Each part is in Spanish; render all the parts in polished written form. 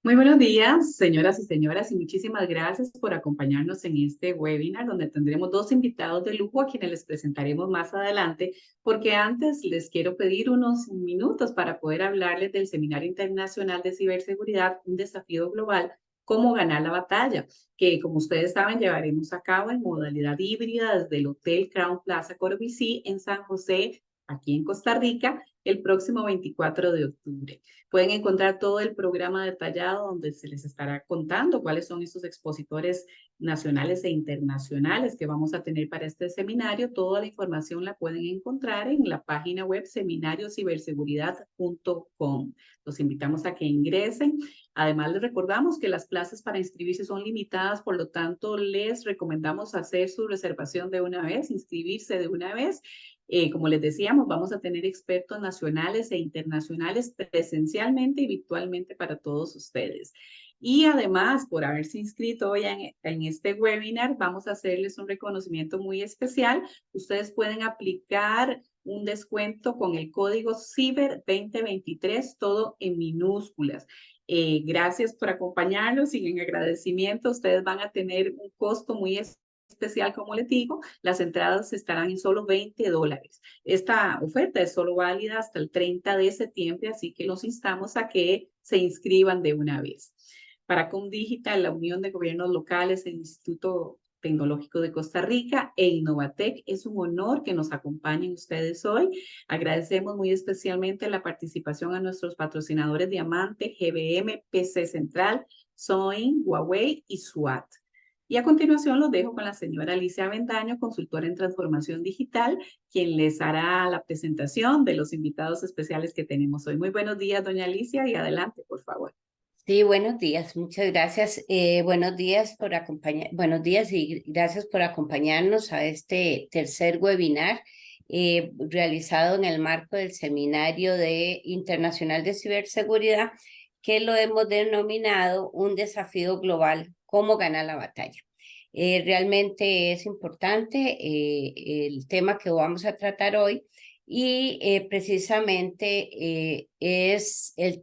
Muy buenos días, señoras, y muchísimas gracias por acompañarnos en este webinar donde tendremos dos invitados de lujo a quienes les presentaremos más adelante, porque antes les quiero pedir unos minutos para poder hablarles del Seminario Internacional de Ciberseguridad, un desafío global, cómo ganar la batalla, que como ustedes saben llevaremos a cabo en modalidad híbrida desde el Hotel Crown Plaza Corobisí en San José, aquí en Costa Rica, el próximo 24 de octubre. Pueden encontrar todo el programa detallado donde se les estará contando cuáles son estos expositores nacionales e internacionales que vamos a tener para este seminario. Toda la información la pueden encontrar en la página web seminariociberseguridad.com. Los invitamos a que ingresen. Además, les recordamos que las plazas para inscribirse son limitadas, por lo tanto, les recomendamos hacer su reservación de una vez, inscribirse de una vez. Como les decíamos, vamos a tener expertos nacionales e internacionales presencialmente y virtualmente para todos ustedes. Y además, por haberse inscrito hoy en este webinar, vamos a hacerles un reconocimiento muy especial. Ustedes pueden aplicar un descuento con el código CIBER 2023, todo en minúsculas. Gracias por acompañarnos y en agradecimiento, ustedes van a tener un costo muy especial, como les digo, las entradas estarán en solo $20. Esta oferta es solo válida hasta el 30 de septiembre, así que los instamos a que se inscriban de una vez. Para Digital, la Unión de Gobiernos Locales, el Instituto Tecnológico de Costa Rica e Innovatec, es un honor que nos acompañen ustedes hoy. Agradecemos muy especialmente la participación a nuestros patrocinadores Diamante, GBM, PC Central, Soin, Huawei y SWAT. Y a continuación los dejo con la señora Alicia Avendaño, consultora en transformación digital, quien les hará la presentación de los invitados especiales que tenemos hoy. Muy buenos días, doña Alicia, y adelante, por favor. Sí, buenos días, muchas gracias. Buenos días por buenos días y gracias por acompañarnos a este tercer webinar realizado en el marco del Seminario Internacional de Ciberseguridad, que lo hemos denominado un desafío global, cómo ganar la batalla. Realmente es importante el tema que vamos a tratar hoy. Y precisamente es el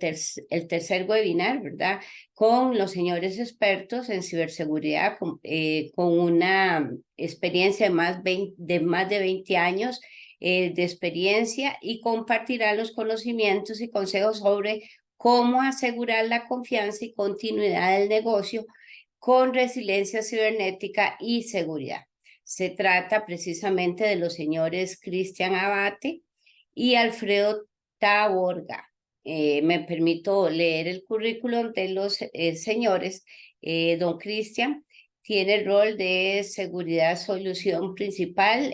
tercer webinar, ¿verdad? Con los señores expertos en ciberseguridad, con una experiencia de más de 20 años de experiencia, y compartirán los conocimientos y consejos sobre cómo asegurar la confianza y continuidad del negocio con resiliencia cibernética y seguridad. Se trata precisamente de los señores Cristian Abate y Alfredo Taborga. Me permito leer el currículum de los señores. Don Cristian tiene el rol de seguridad solución principal,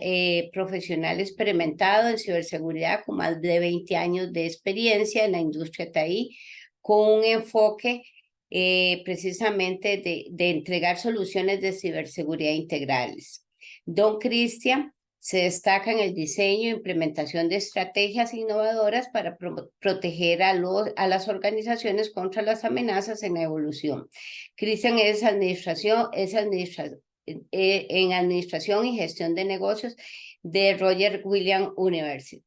profesional experimentado en ciberseguridad con más de 20 años de experiencia en la industria TI, con un enfoque precisamente de entregar soluciones de ciberseguridad integrales. Don Cristian se destaca en el diseño e implementación de estrategias innovadoras para proteger a las organizaciones contra las amenazas en la evolución. Cristian es en administración y gestión de negocios de Roger Williams University.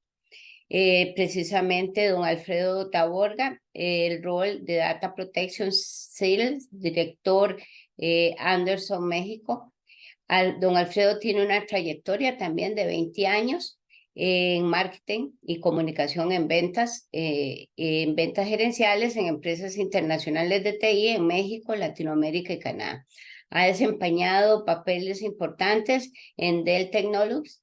Precisamente don Alfredo Taborga, el rol de Data Protection Sales, director Anderson, México. Don Alfredo tiene una trayectoria también de 20 años en marketing y comunicación en ventas gerenciales en empresas internacionales de TI en México, Latinoamérica y Canadá. Ha desempeñado papeles importantes en Dell Technologies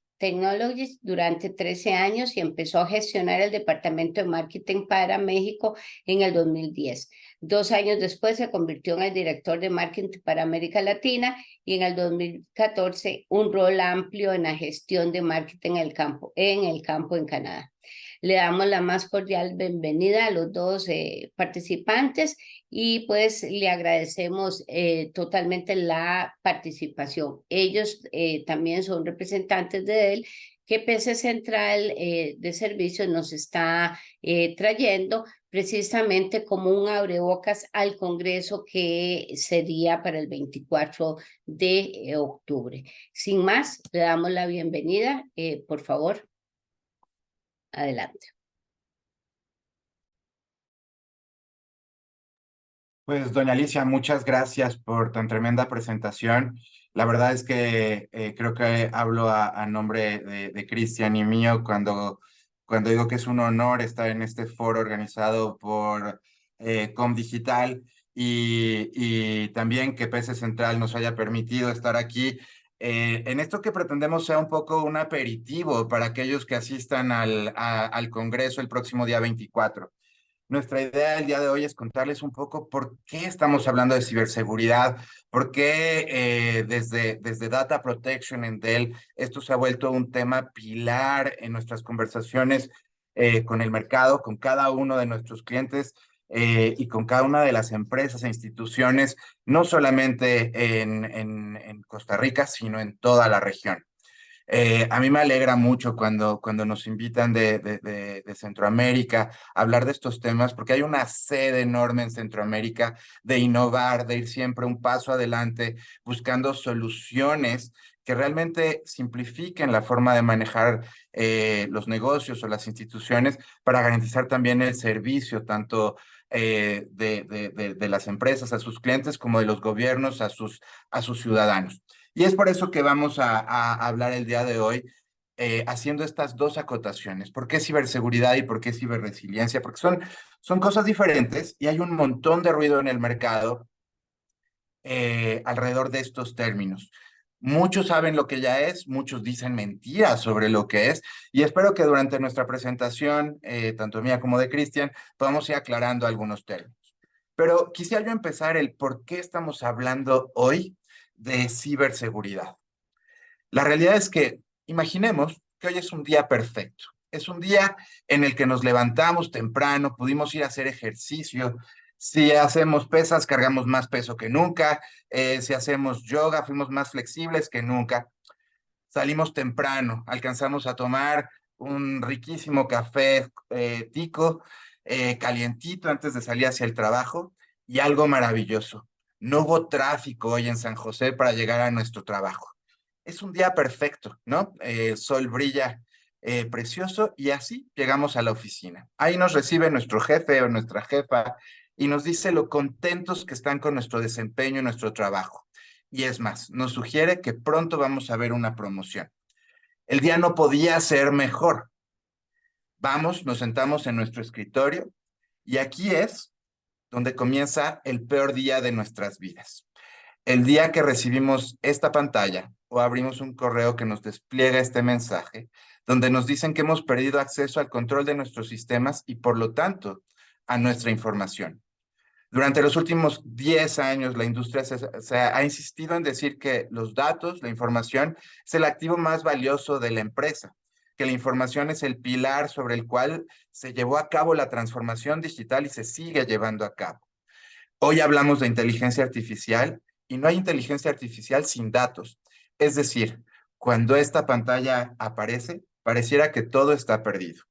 durante 13 años y empezó a gestionar el departamento de marketing para México en el 2010. 2 años después se convirtió en el director de marketing para América Latina, y en el 2014 un rol amplio en la gestión de marketing en el campo en Canadá. Le damos la más cordial bienvenida a los dos participantes, y pues le agradecemos totalmente la participación. Ellos también son representantes de él, que PC Central de Servicios nos está trayendo precisamente como un abrebocas al Congreso que sería para el 24 de octubre. Sin más, le damos la bienvenida. Por favor, adelante. Pues, doña Alicia, muchas gracias por tan tremenda presentación. La verdad es que creo que hablo a nombre de Cristian y mío cuando digo que es un honor estar en este foro organizado por Comdigital y también que PC Central nos haya permitido estar aquí. En esto que pretendemos sea un poco un aperitivo para aquellos que asistan al Congreso el próximo día 24. Nuestra idea el día de hoy es contarles un poco por qué estamos hablando de ciberseguridad, por qué desde Data Protection en Dell esto se ha vuelto un tema pilar en nuestras conversaciones con el mercado, con cada uno de nuestros clientes y con cada una de las empresas e instituciones, no solamente en Costa Rica, sino en toda la región. A mí me alegra mucho cuando nos invitan de Centroamérica a hablar de estos temas, porque hay una sed enorme en Centroamérica de innovar, de ir siempre un paso adelante, buscando soluciones que realmente simplifiquen la forma de manejar los negocios o las instituciones para garantizar también el servicio, tanto de las empresas a sus clientes como de los gobiernos a sus ciudadanos. Y es por eso que vamos a hablar el día de hoy haciendo estas dos acotaciones. ¿Por qué ciberseguridad y por qué ciberresiliencia? Porque son cosas diferentes y hay un montón de ruido en el mercado alrededor de estos términos. Muchos saben lo que ya es, muchos dicen mentiras sobre lo que es, y espero que durante nuestra presentación, tanto mía como de Cristian, podamos ir aclarando algunos términos. Pero quisiera yo empezar el por qué estamos hablando hoy de ciberseguridad. La realidad es que imaginemos que hoy es un día perfecto. Es un día en el que nos levantamos temprano, pudimos ir a hacer ejercicio. Si hacemos pesas, cargamos más peso que nunca. Si hacemos yoga, fuimos más flexibles que nunca. Salimos temprano, alcanzamos a tomar un riquísimo café tico, calientito antes de salir hacia el trabajo y algo maravilloso. No hubo tráfico hoy en San José para llegar a nuestro trabajo. Es un día perfecto, ¿no? El sol brilla precioso y así llegamos a la oficina. Ahí nos recibe nuestro jefe o nuestra jefa y nos dice lo contentos que están con nuestro desempeño y nuestro trabajo. Y es más, nos sugiere que pronto vamos a ver una promoción. El día no podía ser mejor. Vamos, nos sentamos en nuestro escritorio y aquí es donde comienza el peor día de nuestras vidas. El día que recibimos esta pantalla o abrimos un correo que nos despliega este mensaje, donde nos dicen que hemos perdido acceso al control de nuestros sistemas y por lo tanto a nuestra información. Durante los últimos 10 años, la industria se ha insistido en decir que los datos, la información, es el activo más valioso de la empresa, que la información es el pilar sobre el cual se llevó a cabo la transformación digital y se sigue llevando a cabo. Hoy hablamos de inteligencia artificial y no hay inteligencia artificial sin datos. Es decir, cuando esta pantalla aparece, pareciera que todo está perdido.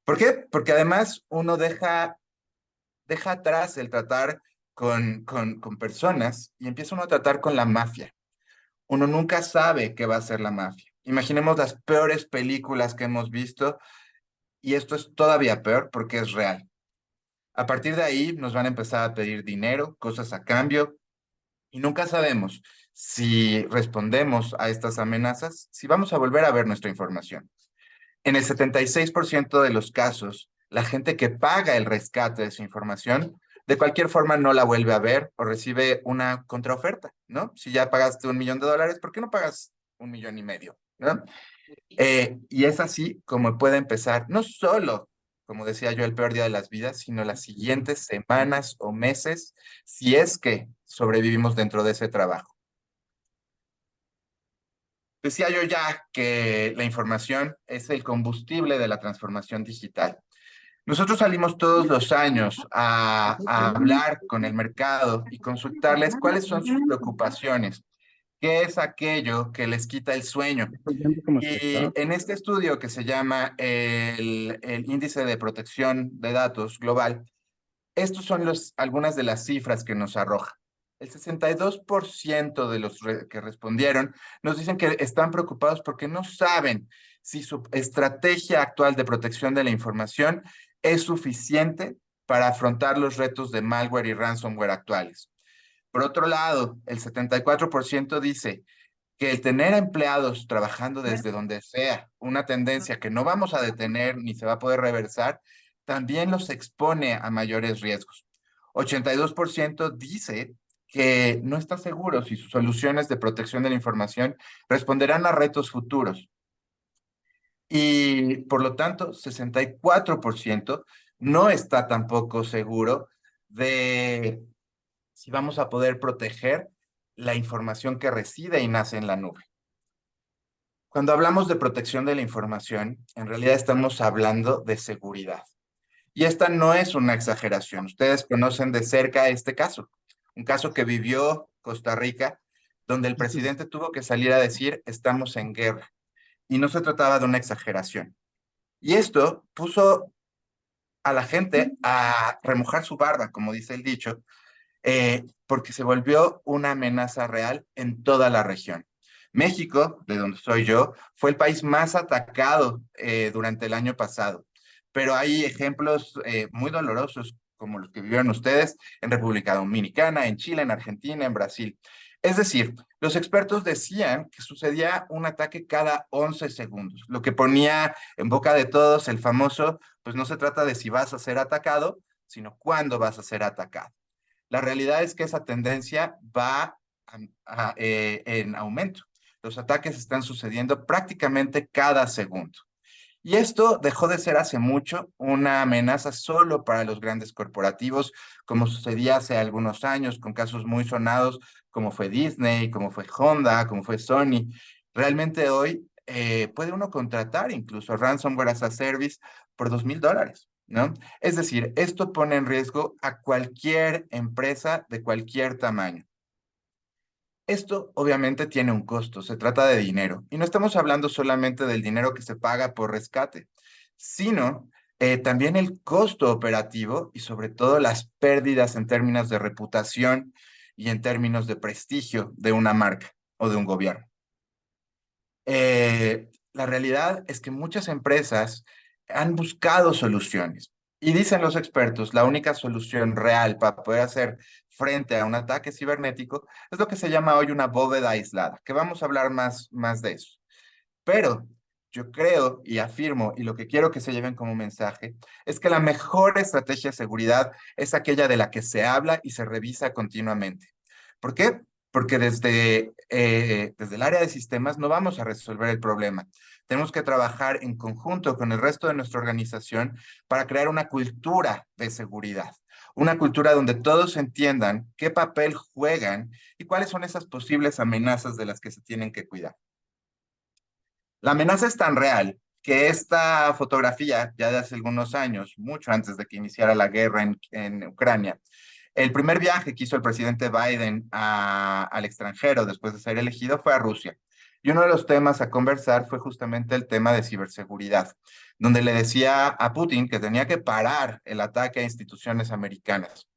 ¿Por qué? Porque además uno deja atrás el tratar con personas y empieza uno a tratar con la mafia. Uno nunca sabe qué va a ser la mafia. Imaginemos las peores películas que hemos visto y esto es todavía peor porque es real. A partir de ahí nos van a empezar a pedir dinero, cosas a cambio y nunca sabemos si respondemos a estas amenazas, si vamos a volver a ver nuestra información. En el 76% de los casos, la gente que paga el rescate de su información, de cualquier forma no la vuelve a ver o recibe una contraoferta, ¿no? Si ya pagaste $1 millón, ¿por qué no pagas 1,5 millones? ¿No? Y es así como puede empezar, no solo, como decía yo, el peor día de las vidas, sino las siguientes semanas o meses, si es que sobrevivimos dentro de ese trabajo. Decía yo ya que la información es el combustible de la transformación digital. Nosotros salimos todos los años a hablar con el mercado y consultarles cuáles son sus preocupaciones, qué es aquello que les quita el sueño. Y en este estudio que se llama el Índice de Protección de Datos Global, estos son algunas de las cifras que nos arroja. El 62% de los que respondieron nos dicen que están preocupados porque no saben si su estrategia actual de protección de la información es suficiente para afrontar los retos de malware y ransomware actuales. Por otro lado, el 74% dice que el tener empleados trabajando desde donde sea, una tendencia que no vamos a detener ni se va a poder reversar, también los expone a mayores riesgos. 82% dice que no está seguro si sus soluciones de protección de la información responderán a retos futuros. Y por lo tanto, 64% no está tampoco seguro de si vamos a poder proteger la información que reside y nace en la nube. Cuando hablamos de protección de la información, en realidad estamos hablando de seguridad. Y esta no es una exageración. Ustedes conocen de cerca este caso, un caso que vivió Costa Rica, donde el presidente tuvo que salir a decir, estamos en guerra. Y no se trataba de una exageración. Y esto puso a la gente a remojar su barba, como dice el dicho, porque se volvió una amenaza real en toda la región. México, de donde soy yo, fue el país más atacado durante el año pasado, pero hay ejemplos muy dolorosos como los que vivieron ustedes en República Dominicana, en Chile, en Argentina, en Brasil. Es decir, los expertos decían que sucedía un ataque cada 11 segundos, lo que ponía en boca de todos el famoso, pues no se trata de si vas a ser atacado, sino cuándo vas a ser atacado. La realidad es que esa tendencia va en aumento. Los ataques están sucediendo prácticamente cada segundo. Y esto dejó de ser hace mucho una amenaza solo para los grandes corporativos, como sucedía hace algunos años con casos muy sonados como fue Disney, como fue Honda, como fue Sony. Realmente hoy puede uno contratar incluso ransomware as a service por $2,000, ¿no? Es decir, esto pone en riesgo a cualquier empresa de cualquier tamaño. Esto obviamente tiene un costo, se trata de dinero. Y no estamos hablando solamente del dinero que se paga por rescate, sino también el costo operativo y sobre todo las pérdidas en términos de reputación y en términos de prestigio de una marca o de un gobierno. La realidad es que muchas empresas han buscado soluciones y dicen los expertos, la única solución real para poder hacer frente a un ataque cibernético es lo que se llama hoy una bóveda aislada, que vamos a hablar más de eso. Pero yo creo y afirmo, y lo que quiero que se lleven como mensaje, es que la mejor estrategia de seguridad es aquella de la que se habla y se revisa continuamente. ¿Por qué? Porque desde el área de sistemas no vamos a resolver el problema. Tenemos que trabajar en conjunto con el resto de nuestra organización para crear una cultura de seguridad, una cultura donde todos entiendan qué papel juegan y cuáles son esas posibles amenazas de las que se tienen que cuidar. La amenaza es tan real que esta fotografía, ya de hace algunos años, mucho antes de que iniciara la guerra en Ucrania, el primer viaje que hizo el presidente Biden al extranjero después de ser elegido fue a Rusia. Y uno de los temas a conversar fue justamente el tema de ciberseguridad, donde le decía a Putin que tenía que parar el ataque a instituciones americanas.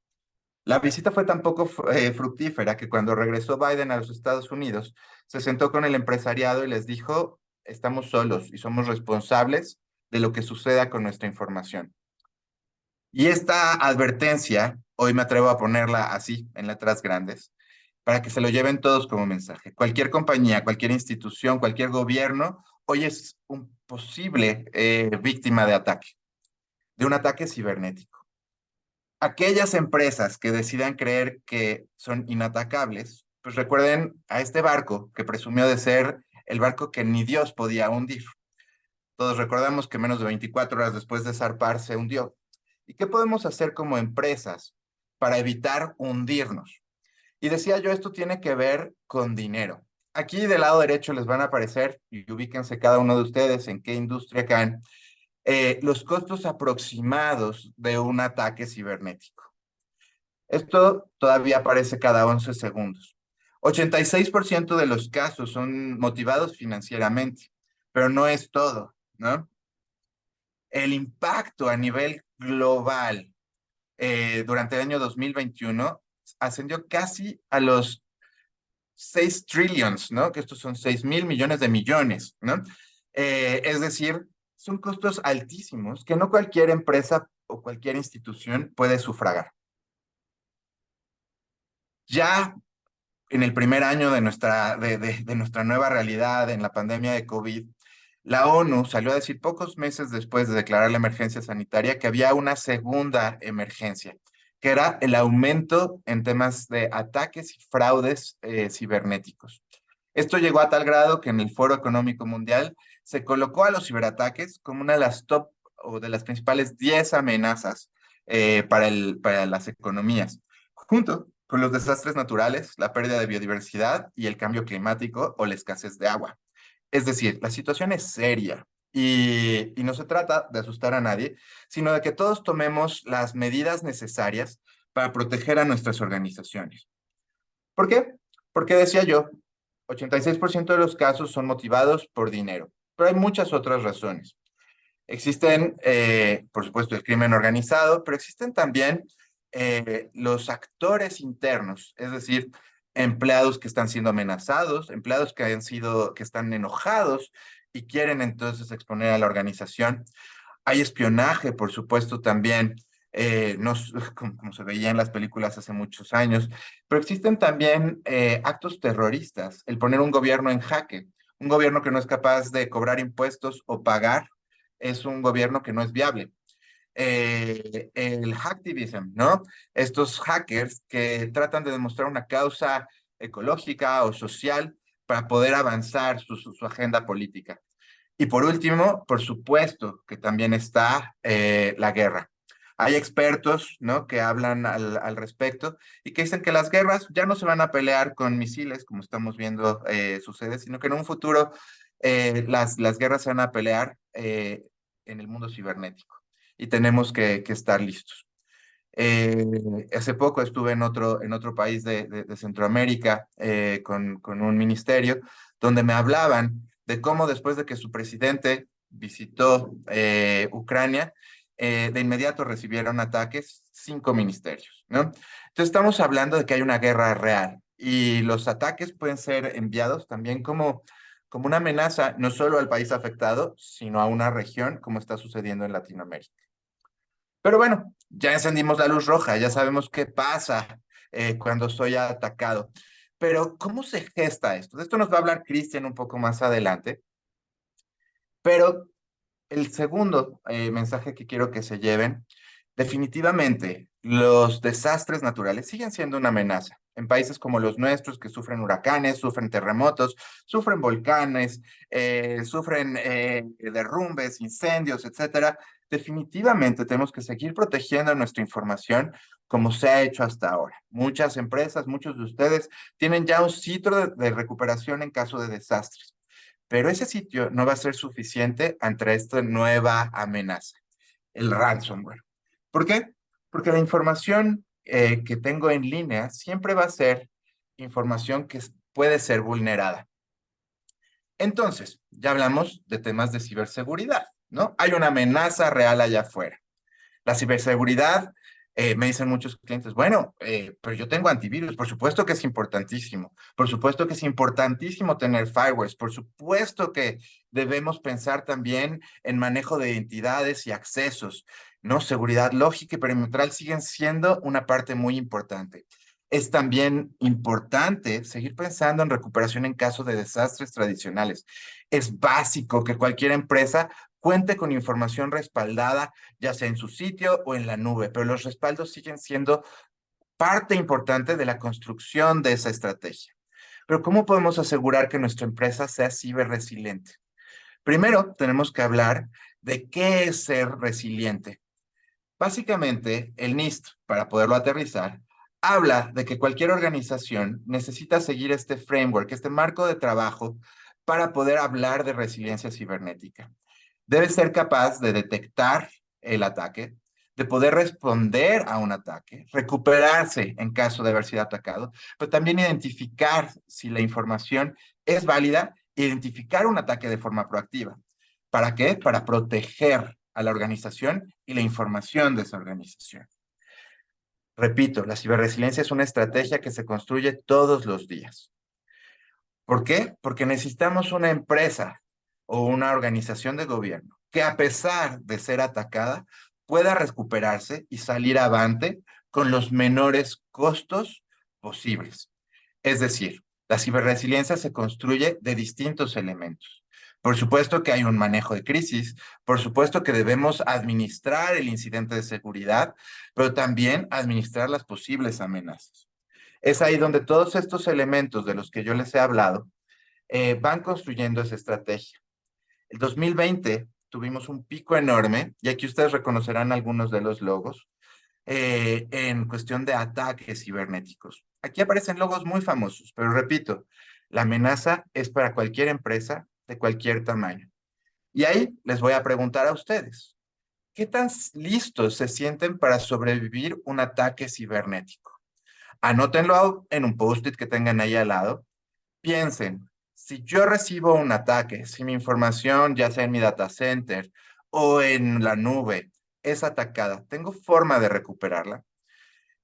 La visita fue tan poco fructífera que cuando regresó Biden a los Estados Unidos, se sentó con el empresariado y les dijo, estamos solos y somos responsables de lo que suceda con nuestra información. Y esta advertencia, hoy me atrevo a ponerla así, en letras grandes, para que se lo lleven todos como mensaje. Cualquier compañía, cualquier institución, cualquier gobierno, hoy es un posible víctima de un ataque cibernético. Aquellas empresas que decidan creer que son inatacables, pues recuerden a este barco que presumió de ser el barco que ni Dios podía hundir. Todos recordamos que menos de 24 horas después de zarpar se hundió. ¿Y qué podemos hacer como empresas para evitar hundirnos? Y decía yo, esto tiene que ver con dinero. Aquí del lado derecho les van a aparecer, y ubíquense cada uno de ustedes en qué industria caen, los costos aproximados de un ataque cibernético. Esto todavía aparece cada 11 segundos. 86% de los casos son motivados financieramente, pero no es todo, ¿no? El impacto a nivel global durante el año 2021 ascendió casi a los 6 trillions, ¿no? Que estos son 6,000 millones de millones, ¿no? Es decir, son costos altísimos que no cualquier empresa o cualquier institución puede sufragar. Ya en el primer año de nuestra nueva realidad en la pandemia de COVID, la ONU salió a decir pocos meses después de declarar la emergencia sanitaria que había una segunda emergencia, que era el aumento en temas de ataques y fraudes cibernéticos. Esto llegó a tal grado que en el Foro Económico Mundial se colocó a los ciberataques como una de las top o de las principales 10 amenazas para las economías, junto con los desastres naturales, la pérdida de biodiversidad y el cambio climático o la escasez de agua. Es decir, la situación es seria y no se trata de asustar a nadie, sino de que todos tomemos las medidas necesarias para proteger a nuestras organizaciones. ¿Por qué? Porque decía yo, 86% de los casos son motivados por dinero, pero hay muchas otras razones. Existen, por supuesto, el crimen organizado, pero existen también los actores internos, es decir, empleados que están siendo amenazados, empleados que están enojados y quieren entonces exponer a la organización. Hay espionaje, por supuesto, también, no, como se veía en las películas hace muchos años, pero existen también actos terroristas, el poner un gobierno en jaque, un gobierno que no es capaz de cobrar impuestos o pagar, es un gobierno que no es viable. El hacktivism, ¿no? Estos hackers que tratan de demostrar una causa ecológica o social para poder avanzar su agenda política. Y por último, por supuesto que también está la guerra. Hay expertos, ¿no?, que hablan al respecto y que dicen que las guerras ya no se van a pelear con misiles, como estamos viendo sucede, sino que en un futuro las guerras se van a pelear en el mundo cibernético y tenemos que estar listos. Eh, Hace poco estuve en otro país de Centroamérica con un ministerio donde me hablaban de cómo después de que su presidente visitó Ucrania, de inmediato recibieron ataques 5 ministerios, ¿no? Entonces estamos hablando de que hay una guerra real y los ataques pueden ser enviados también como una amenaza no solo al país afectado, sino a una región como está sucediendo en Latinoamérica. Pero bueno, ya encendimos la luz roja, ya sabemos qué pasa cuando soy atacado. Pero, ¿cómo se gesta esto? De esto nos va a hablar Cristian un poco más adelante. Pero el segundo mensaje que quiero que se lleven, definitivamente los desastres naturales siguen siendo una amenaza. En países como los nuestros, que sufren huracanes, sufren terremotos, sufren volcanes, sufren derrumbes, incendios, etcétera, definitivamente tenemos que seguir protegiendo nuestra información como se ha hecho hasta ahora. Muchas empresas, muchos de ustedes tienen ya un sitio de recuperación en caso de desastres. Pero ese sitio no va a ser suficiente ante esta nueva amenaza, el ransomware. ¿Por qué? Porque la información que tengo en línea siempre va a ser información que puede ser vulnerada. Entonces, ya hablamos de temas de ciberseguridad, ¿no? Hay una amenaza real allá afuera. La ciberseguridad, me dicen muchos clientes, bueno, pero yo tengo antivirus, por supuesto que es importantísimo, por supuesto que es importantísimo tener firewalls, por supuesto que debemos pensar también en manejo de identidades y accesos, ¿no? Seguridad lógica y perimetral siguen siendo una parte muy importante. Es también importante seguir pensando en recuperación en caso de desastres tradicionales. Es básico que cualquier empresa cuente con información respaldada, ya sea en su sitio o en la nube, pero los respaldos siguen siendo parte importante de la construcción de esa estrategia. Pero ¿cómo podemos asegurar que nuestra empresa sea ciberresiliente? Primero, tenemos que hablar de qué es ser resiliente. Básicamente, el NIST, para poderlo aterrizar, habla de que cualquier organización necesita seguir este framework, este marco de trabajo para poder hablar de resiliencia cibernética. Debe ser capaz de detectar el ataque, de poder responder a un ataque, recuperarse en caso de haber sido atacado, pero también identificar si la información es válida, identificar un ataque de forma proactiva. ¿Para qué? Para proteger a la organización y la información de esa organización. Repito, la ciberresiliencia es una estrategia que se construye todos los días. ¿Por qué? Porque necesitamos una empresa o una organización de gobierno que a pesar de ser atacada, pueda recuperarse y salir avante con los menores costos posibles. Es decir, la ciberresiliencia se construye de distintos elementos. Por supuesto que hay un manejo de crisis, por supuesto que debemos administrar el incidente de seguridad, pero también administrar las posibles amenazas. Es ahí donde todos estos elementos de los que yo les he hablado van construyendo esa estrategia. El 2020 tuvimos un pico enorme, y aquí ustedes reconocerán algunos de los logos, en cuestión de ataques cibernéticos. Aquí aparecen logos muy famosos, pero repito, la amenaza es para cualquier empresa de cualquier tamaño. Y ahí les voy a preguntar a ustedes, ¿qué tan listos se sienten para sobrevivir un ataque cibernético? Anótenlo en un post-it que tengan ahí al lado. Piensen, si yo recibo un ataque, si mi información, ya sea en mi data center o en la nube, es atacada, ¿tengo forma de recuperarla?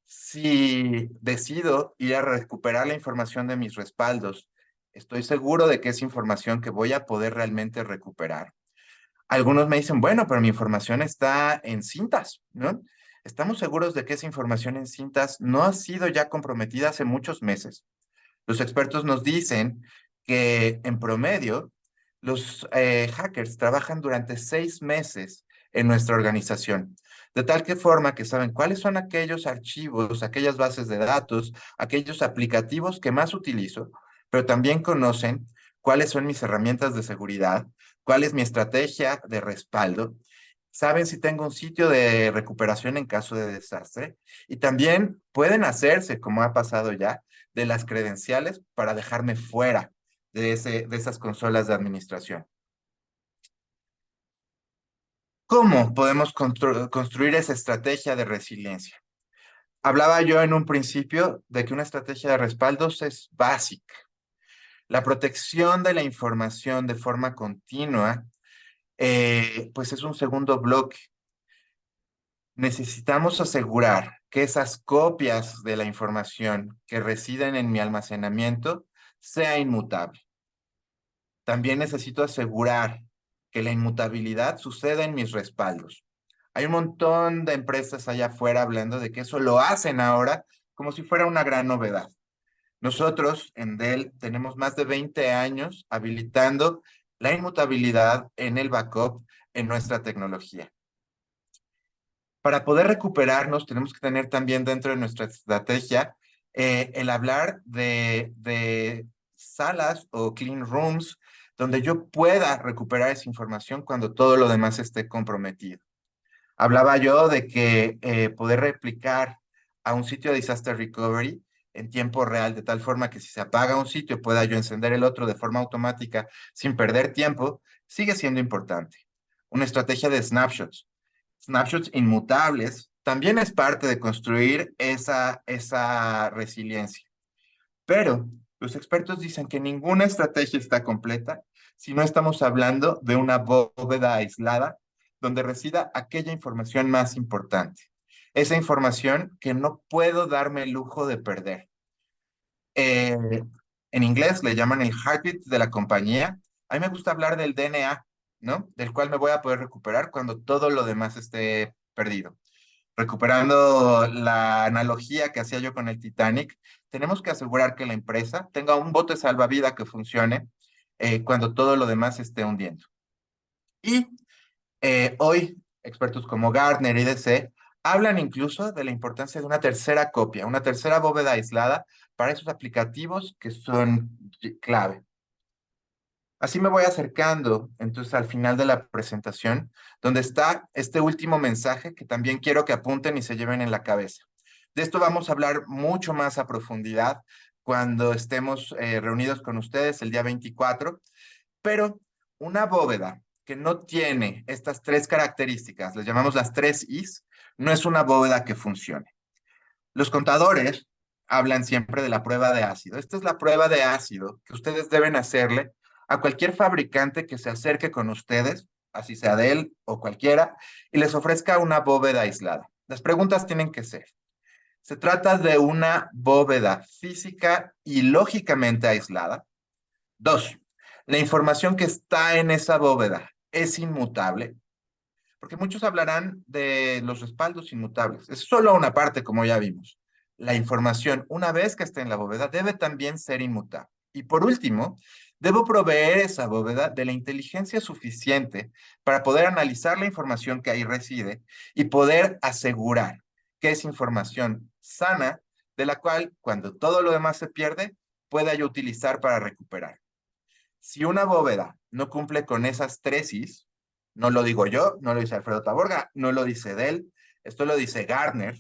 Si decido ir a recuperar la información de mis respaldos, ¿estoy seguro de que es información que voy a poder realmente recuperar? Algunos me dicen, bueno, pero mi información está en cintas, ¿no? ¿Estamos seguros de que esa información en cintas no ha sido ya comprometida hace muchos meses? Los expertos nos dicen que en promedio los hackers trabajan durante 6 meses en nuestra organización, de tal que forma que saben cuáles son aquellos archivos, aquellas bases de datos, aquellos aplicativos que más utilizo, pero también conocen cuáles son mis herramientas de seguridad, cuál es mi estrategia de respaldo, saben si tengo un sitio de recuperación en caso de desastre y también pueden hacerse, como ha pasado ya, de las credenciales para dejarme fuera de esas consolas de administración. ¿Cómo podemos construir esa estrategia de resiliencia? Hablaba yo en un principio de que una estrategia de respaldos es básica. La protección de la información de forma continua, pues es un segundo bloque. Necesitamos asegurar que esas copias de la información que residen en mi almacenamiento sea inmutable. También necesito asegurar que la inmutabilidad suceda en mis respaldos. Hay un montón de empresas allá afuera hablando de que eso lo hacen ahora como si fuera una gran novedad. Nosotros en Dell tenemos más de 20 años habilitando la inmutabilidad en el backup en nuestra tecnología. Para poder recuperarnos, tenemos que tener también dentro de nuestra estrategia el hablar de salas o clean rooms donde yo pueda recuperar esa información cuando todo lo demás esté comprometido. Hablaba yo de que poder replicar a un sitio de disaster recovery en tiempo real, de tal forma que si se apaga un sitio pueda yo encender el otro de forma automática sin perder tiempo, sigue siendo importante. Una estrategia de snapshots inmutables, también es parte de construir esa resiliencia. Pero los expertos dicen que ninguna estrategia está completa si no estamos hablando de una bóveda aislada donde resida aquella información más importante. Esa información que no puedo darme el lujo de perder. Eh, en inglés le llaman el heartbeat de la compañía. A mí me gusta hablar del DNA, ¿no? Del cual me voy a poder recuperar cuando todo lo demás esté perdido. Recuperando la analogía que hacía yo con el Titanic, tenemos que asegurar que la empresa tenga un bote salvavidas que funcione cuando todo lo demás esté hundiendo. Y hoy, expertos como Gartner y DC hablan incluso de la importancia de una tercera copia, una tercera bóveda aislada para esos aplicativos que son clave. Así me voy acercando entonces al final de la presentación, donde está este último mensaje que también quiero que apunten y se lleven en la cabeza. De esto vamos a hablar mucho más a profundidad cuando estemos reunidos con ustedes el día 24, pero una bóveda que no tiene estas 3 características, les llamamos las 3 Is, no es una bóveda que funcione. Los contadores hablan siempre de la prueba de ácido. Esta es la prueba de ácido que ustedes deben hacerle a cualquier fabricante que se acerque con ustedes, así sea Dell o cualquiera, y les ofrezca una bóveda aislada. Las preguntas tienen que ser, ¿se trata de una bóveda física y lógicamente aislada? 2, la información que está en esa bóveda es inmutable? Porque muchos hablarán de los respaldos inmutables. Es solo una parte, como ya vimos. La información, una vez que está en la bóveda, debe también ser inmutable. Y por último, debo proveer esa bóveda de la inteligencia suficiente para poder analizar la información que ahí reside y poder asegurar que es información sana, de la cual, cuando todo lo demás se pierde, pueda yo utilizar para recuperar. Si una bóveda no cumple con esas tesis, no lo digo yo, no lo dice Alfredo Taborga, no lo dice Dell, esto lo dice Gartner,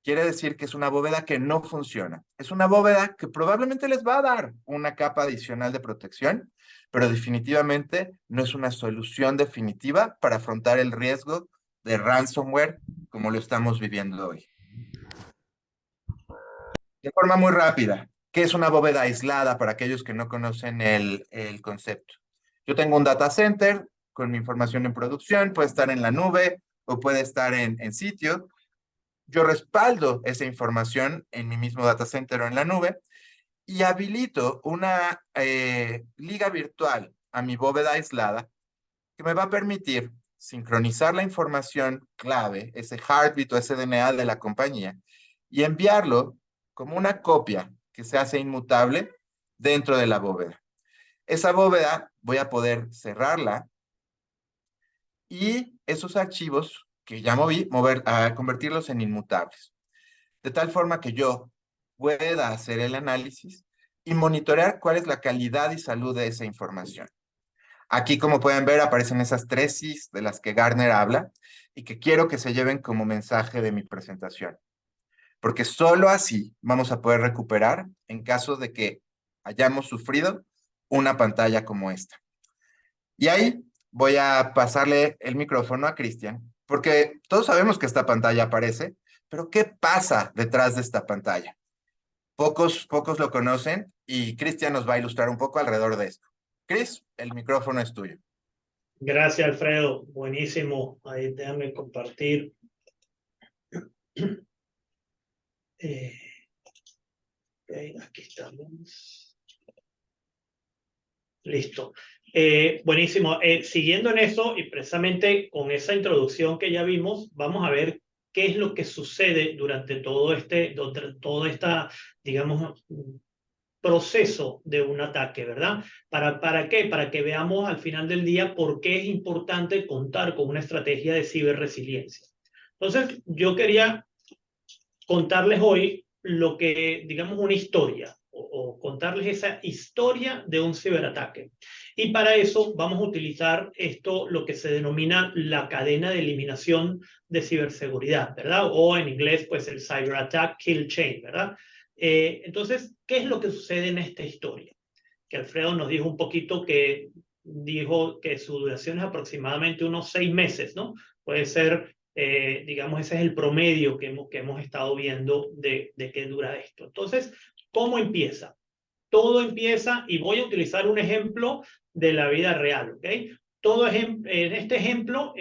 quiere decir que es una bóveda que no funciona. Es una bóveda que probablemente les va a dar una capa adicional de protección, pero definitivamente no es una solución definitiva para afrontar el riesgo de ransomware como lo estamos viviendo hoy. De forma muy rápida, ¿qué es una bóveda aislada para aquellos que no conocen el concepto? Yo tengo un data center con mi información en producción, puede estar en la nube o puede estar en sitio. Yo respaldo esa información en mi mismo data center o en la nube y habilito una liga virtual a mi bóveda aislada que me va a permitir sincronizar la información clave, ese heartbeat o ese DNA de la compañía, y enviarlo como una copia que se hace inmutable dentro de la bóveda. Esa bóveda voy a poder cerrarla y esos archivos que ya moví, convertirlos en inmutables. De tal forma que yo pueda hacer el análisis y monitorear cuál es la calidad y salud de esa información. Aquí, como pueden ver, aparecen esas tesis de las que Gartner habla y que quiero que se lleven como mensaje de mi presentación. Porque solo así vamos a poder recuperar en caso de que hayamos sufrido una pantalla como esta. Y ahí voy a pasarle el micrófono a Cristian, porque todos sabemos que esta pantalla aparece, pero ¿qué pasa detrás de esta pantalla? Pocos lo conocen y Cristian nos va a ilustrar un poco alrededor de esto. Cris, el micrófono es tuyo. Gracias, Alfredo. Buenísimo. Ahí déjame compartir. Okay, aquí estamos. Listo. Buenísimo. Siguiendo en eso y precisamente con esa introducción que ya vimos, vamos a ver qué es lo que sucede durante todo esta, digamos, proceso de un ataque, ¿verdad? ¿Para qué? Para que veamos al final del día por qué es importante contar con una estrategia de ciberresiliencia. Entonces, yo quería contarles hoy lo que, digamos, una historia o contarles esa historia de un ciberataque. Y para eso vamos a utilizar esto, lo que se denomina la cadena de eliminación de ciberseguridad, ¿verdad? O en inglés, pues el Cyber Attack Kill Chain, ¿verdad? Entonces, ¿qué es lo que sucede en esta historia? Que Alfredo nos dijo un poquito que dijo que su duración es aproximadamente unos 6 meses, ¿no? Puede ser, digamos, ese es el promedio que hemos estado viendo de qué dura esto. Entonces, ¿cómo empieza? Todo empieza, y voy a utilizar un ejemplo de la vida real, ¿ok? En este ejemplo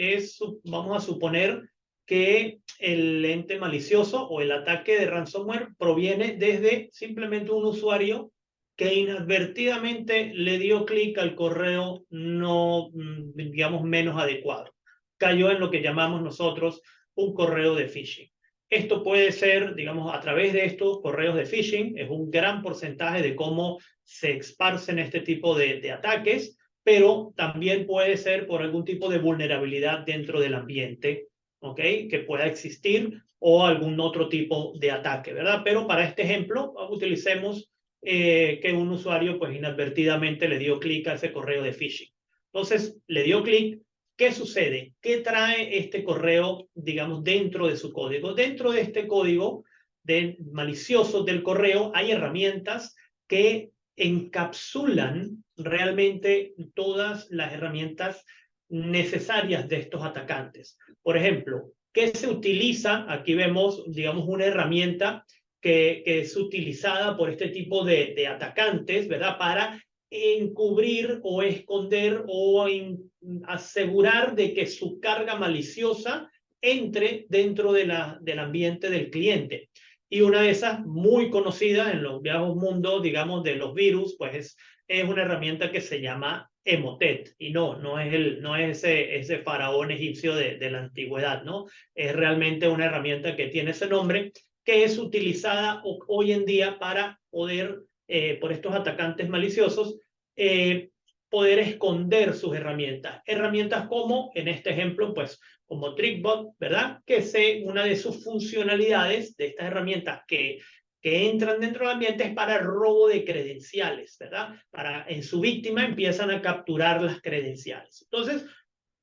vamos a suponer que el ente malicioso o el ataque de ransomware proviene desde simplemente un usuario que inadvertidamente le dio clic al correo no, digamos, menos adecuado. Cayó en lo que llamamos nosotros un correo de phishing. Esto puede ser, digamos, a través de estos correos de phishing, es un gran porcentaje de cómo se esparcen este tipo de ataques, pero también puede ser por algún tipo de vulnerabilidad dentro del ambiente, ¿ok? Que pueda existir o algún otro tipo de ataque, ¿verdad? Pero para este ejemplo, utilicemos que un usuario pues inadvertidamente le dio clic a ese correo de phishing. Entonces, le dio clic. ¿Qué sucede? ¿Qué trae este correo, digamos, dentro de su código? Dentro de este código malicioso del correo hay herramientas que encapsulan realmente todas las herramientas necesarias de estos atacantes. Por ejemplo, ¿qué se utiliza? Aquí vemos, digamos, una herramienta que es utilizada por este tipo de atacantes, ¿verdad? Para encubrir o esconder o asegurar de que su carga maliciosa entre dentro del ambiente del cliente. Y una de esas muy conocidas en los viejos mundos, digamos, de los virus, pues es una herramienta que se llama Emotet, y no es ese faraón egipcio de la antigüedad, ¿no? Es realmente una herramienta que tiene ese nombre, que es utilizada hoy en día para poder, por estos atacantes maliciosos, poder esconder sus herramientas. Herramientas como, en este ejemplo, pues, como TrickBot, ¿verdad? Que una de sus funcionalidades de estas herramientas que entran dentro del ambiente es para robo de credenciales, ¿verdad? En su víctima empiezan a capturar las credenciales. Entonces,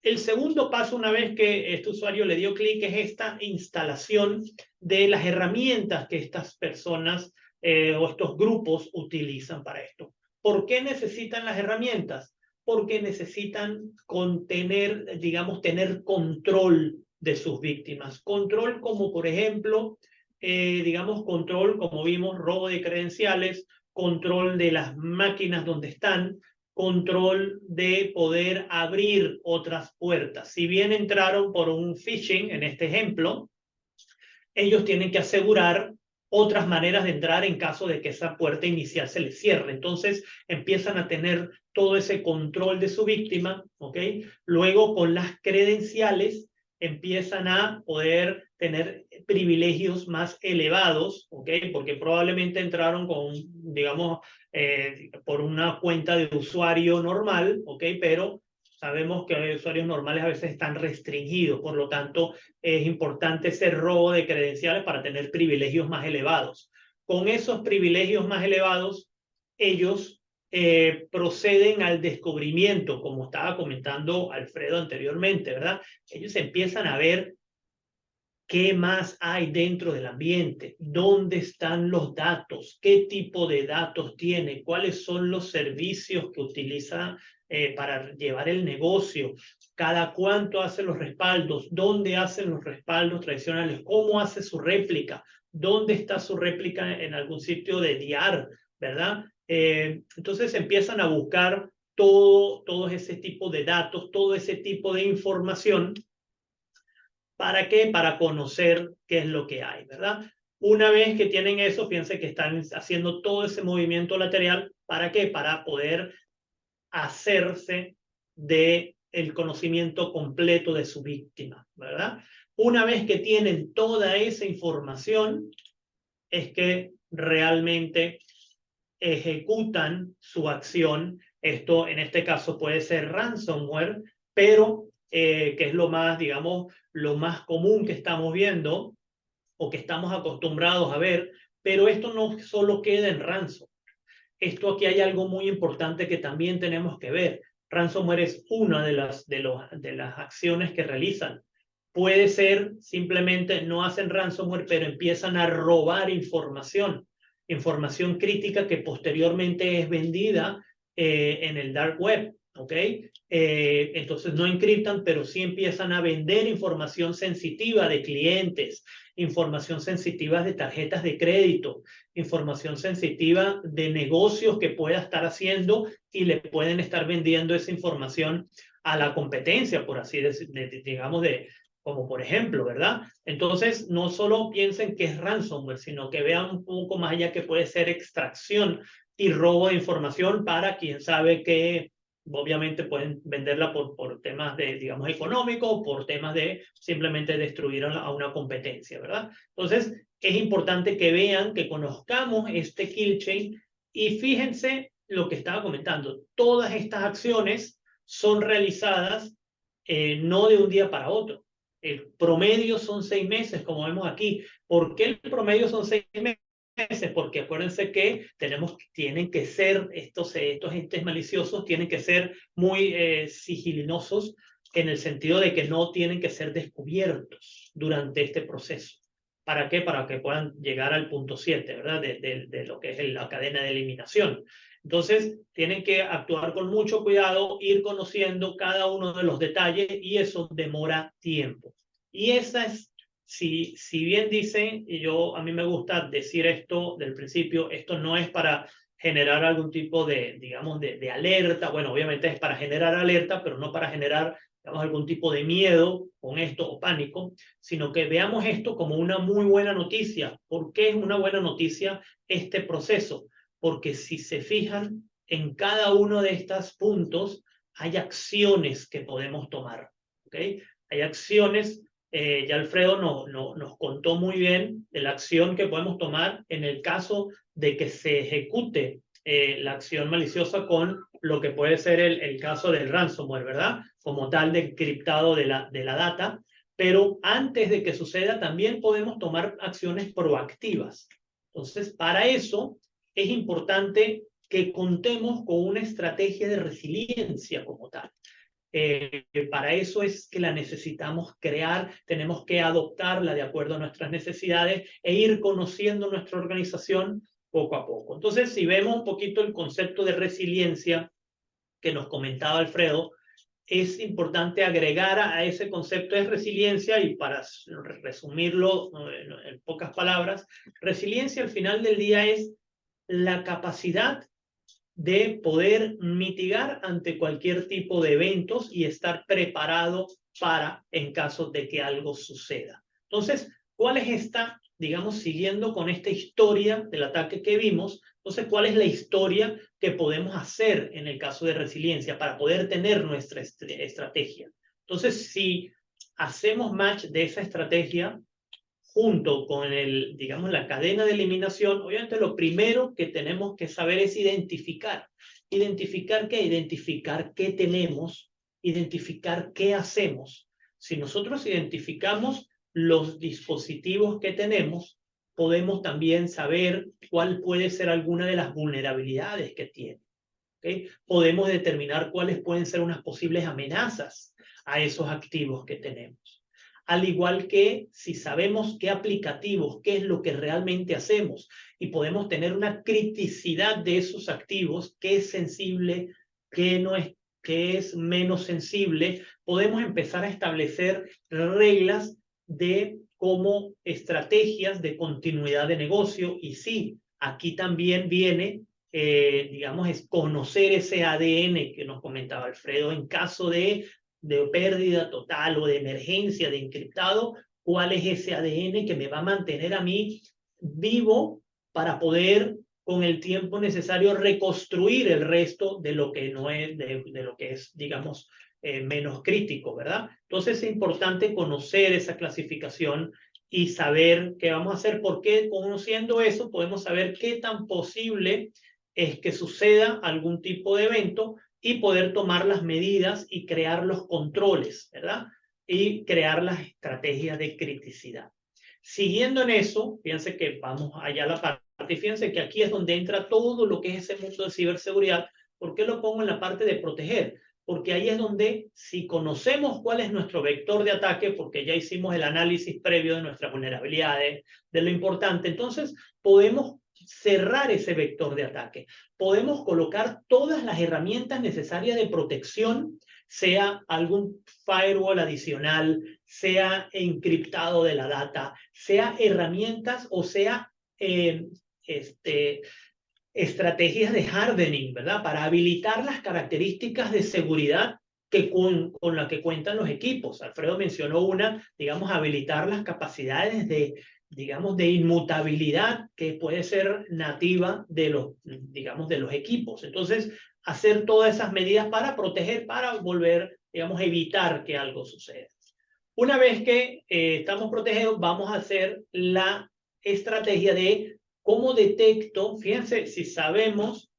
el segundo paso, una vez que este usuario le dio clic, es esta instalación de las herramientas que estas personas o estos grupos utilizan para esto. ¿Por qué necesitan las herramientas? Porque necesitan contener, digamos, tener control de sus víctimas. Control como, por ejemplo, digamos, control, como vimos, robo de credenciales, control de las máquinas donde están, control de poder abrir otras puertas. Si bien entraron por un phishing, en este ejemplo, ellos tienen que asegurar otras maneras de entrar en caso de que esa puerta inicial se les cierre. Entonces empiezan a tener todo ese control de su víctima, ¿ok? Luego con las credenciales empiezan a poder tener privilegios más elevados, ¿ok? Porque probablemente entraron con, digamos, por una cuenta de usuario normal, ¿ok? Pero sabemos que usuarios normales a veces están restringidos, por lo tanto es importante ese robo de credenciales para tener privilegios más elevados. Con esos privilegios más elevados, ellos proceden al descubrimiento, como estaba comentando Alfredo anteriormente, ¿verdad? Ellos empiezan a ver qué más hay dentro del ambiente, dónde están los datos, qué tipo de datos tiene, cuáles son los servicios que utiliza para llevar el negocio, cada cuánto hace los respaldos, dónde hacen los respaldos tradicionales, cómo hace su réplica, dónde está su réplica en algún sitio de diar, ¿verdad? Entonces empiezan a buscar todo ese tipo de datos, todo ese tipo de información. ¿Para qué? Para conocer qué es lo que hay, ¿verdad? Una vez que tienen eso, piensen que están haciendo todo ese movimiento lateral. ¿Para qué? Para poder hacerse de el conocimiento completo de su víctima, ¿verdad? Una vez que tienen toda esa información, es que realmente ejecutan su acción. Esto en este caso puede ser ransomware, pero que es lo más, digamos, lo más común que estamos viendo o que estamos acostumbrados a ver, pero esto no solo queda en ransom. Esto aquí hay algo muy importante que también tenemos que ver. Ransomware es una de las acciones que realizan. Puede ser simplemente no hacen ransomware, pero empiezan a robar información crítica que posteriormente es vendida en el dark web, ¿ok? Entonces no encriptan, pero sí empiezan a vender información sensitiva de clientes, información sensitiva de tarjetas de crédito, información sensitiva de negocios que pueda estar haciendo y le pueden estar vendiendo esa información a la competencia, por así decirlo, digamos, como por ejemplo, ¿verdad? Entonces, no solo piensen que es ransomware, sino que vean un poco más allá que puede ser extracción y robo de información para quien sabe que obviamente pueden venderla por temas de, digamos, económicos o por temas de simplemente destruir a una competencia, ¿verdad? Entonces, es importante que vean, que conozcamos este kill chain y fíjense lo que estaba comentando. Todas estas acciones son realizadas no de un día para otro. El promedio son 6 meses, como vemos aquí. ¿Por qué el promedio son 6 meses? Porque acuérdense que tienen que ser, estos entes maliciosos tienen que ser muy sigilinosos en el sentido de que no tienen que ser descubiertos durante este proceso. ¿Para qué? Para que puedan llegar al punto 7, ¿verdad? De lo que es la cadena de eliminación. Entonces, tienen que actuar con mucho cuidado, ir conociendo cada uno de los detalles y eso demora tiempo. Y esa es, si bien dicen, y a mí me gusta decir esto del principio, esto no es para generar algún tipo de, digamos, de alerta. Bueno, obviamente es para generar alerta, pero no para generar, digamos, algún tipo de miedo con esto o pánico, sino que veamos esto como una muy buena noticia. ¿Por qué es una buena noticia este proceso? Porque si se fijan en cada uno de estos puntos, hay acciones que podemos tomar, ¿ok? Hay acciones, ya Alfredo nos contó muy bien de la acción que podemos tomar en el caso de que se ejecute la acción maliciosa con lo que puede ser el caso del ransomware, ¿verdad? Como tal de encriptado de la data, pero antes de que suceda también podemos tomar acciones proactivas. Entonces, para eso es importante que contemos con una estrategia de resiliencia como tal. Para eso es que la necesitamos crear, tenemos que adoptarla de acuerdo a nuestras necesidades e ir conociendo nuestra organización poco a poco. Entonces, si vemos un poquito el concepto de resiliencia que nos comentaba Alfredo, es importante agregar a ese concepto de resiliencia, y para resumirlo en pocas palabras, resiliencia al final del día es la capacidad de poder mitigar ante cualquier tipo de eventos y estar preparado para en caso de que algo suceda. Entonces, ¿cuál es esta, digamos, siguiendo con esta historia del ataque que vimos? Entonces, ¿cuál es la historia que podemos hacer en el caso de resiliencia para poder tener nuestra estrategia? Entonces, si hacemos match de esa estrategia junto con digamos, la cadena de eliminación, obviamente lo primero que tenemos que saber es identificar. ¿Identificar qué? Identificar qué tenemos, identificar qué hacemos. Si nosotros identificamos los dispositivos que tenemos, podemos también saber cuál puede ser alguna de las vulnerabilidades que tiene. ¿Okay? Podemos determinar cuáles pueden ser unas posibles amenazas a esos activos que tenemos. Al igual que si sabemos qué aplicativos, qué es lo que realmente hacemos, y podemos tener una criticidad de esos activos, qué es sensible, qué no es, qué es menos sensible, podemos empezar a establecer reglas de cómo estrategias de continuidad de negocio. Y sí, aquí también viene, digamos, es conocer ese ADN que nos comentaba Alfredo en caso de pérdida total o de emergencia de encriptado, cuál es ese ADN que me va a mantener a mí vivo para poder con el tiempo necesario reconstruir el resto de lo que no es, de lo que es, digamos, menos crítico, ¿verdad? Entonces es importante conocer esa clasificación y saber qué vamos a hacer, porque conociendo eso podemos saber qué tan posible es que suceda algún tipo de evento y poder tomar las medidas y crear los controles, ¿verdad? Y crear las estrategias de criticidad. Siguiendo en eso, fíjense que vamos allá a la parte, y fíjense que aquí es donde entra todo lo que es ese mundo de ciberseguridad. ¿Por qué lo pongo en la parte de proteger? Porque ahí es donde, si conocemos cuál es nuestro vector de ataque, porque ya hicimos el análisis previo de nuestras vulnerabilidades, de lo importante, entonces podemos cerrar ese vector de ataque. Podemos colocar todas las herramientas necesarias de protección, sea algún firewall adicional, sea encriptado de la data, sea herramientas o sea estrategias de hardening, ¿verdad? Para habilitar las características de seguridad que con la que cuentan los equipos. Alfredo mencionó una, digamos, habilitar las capacidades de, digamos, de inmutabilidad que puede ser nativa de los, digamos, de los equipos. Entonces, hacer todas esas medidas para proteger, para volver, digamos, evitar que algo suceda. Una vez que estamos protegidos, vamos a hacer la estrategia de cómo detecto. Fíjense, si sabemos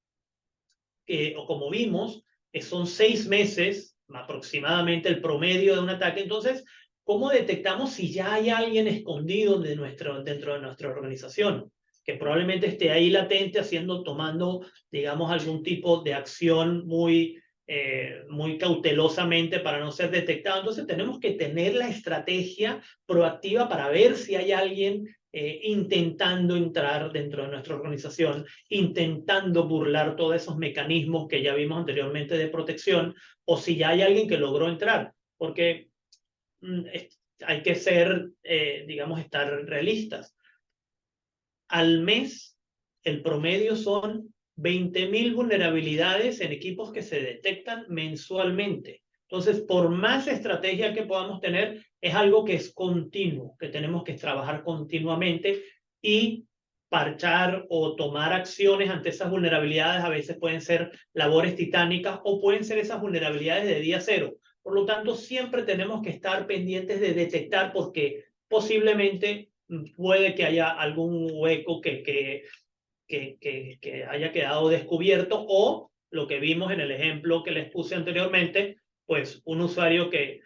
que, o como vimos, son 6 meses aproximadamente el promedio de un ataque, entonces, ¿cómo detectamos si ya hay alguien escondido dentro de nuestra organización? Que probablemente esté ahí latente, tomando, digamos, algún tipo de acción muy cautelosamente para no ser detectado. Entonces tenemos que tener la estrategia proactiva para ver si hay alguien intentando entrar dentro de nuestra organización, intentando burlar todos esos mecanismos que ya vimos anteriormente de protección, o si ya hay alguien que logró entrar, porque hay que ser, digamos, estar realistas. Al mes, el promedio son 20.000 vulnerabilidades en equipos que se detectan mensualmente. Entonces, por más estrategia que podamos tener, es algo que es continuo, que tenemos que trabajar continuamente, y parchar o tomar acciones ante esas vulnerabilidades a veces pueden ser labores titánicas o pueden ser esas vulnerabilidades de día cero. Por lo tanto, siempre tenemos que estar pendientes de detectar porque posiblemente puede que haya algún hueco que haya quedado descubierto o lo que vimos en el ejemplo que les puse anteriormente, pues un usuario que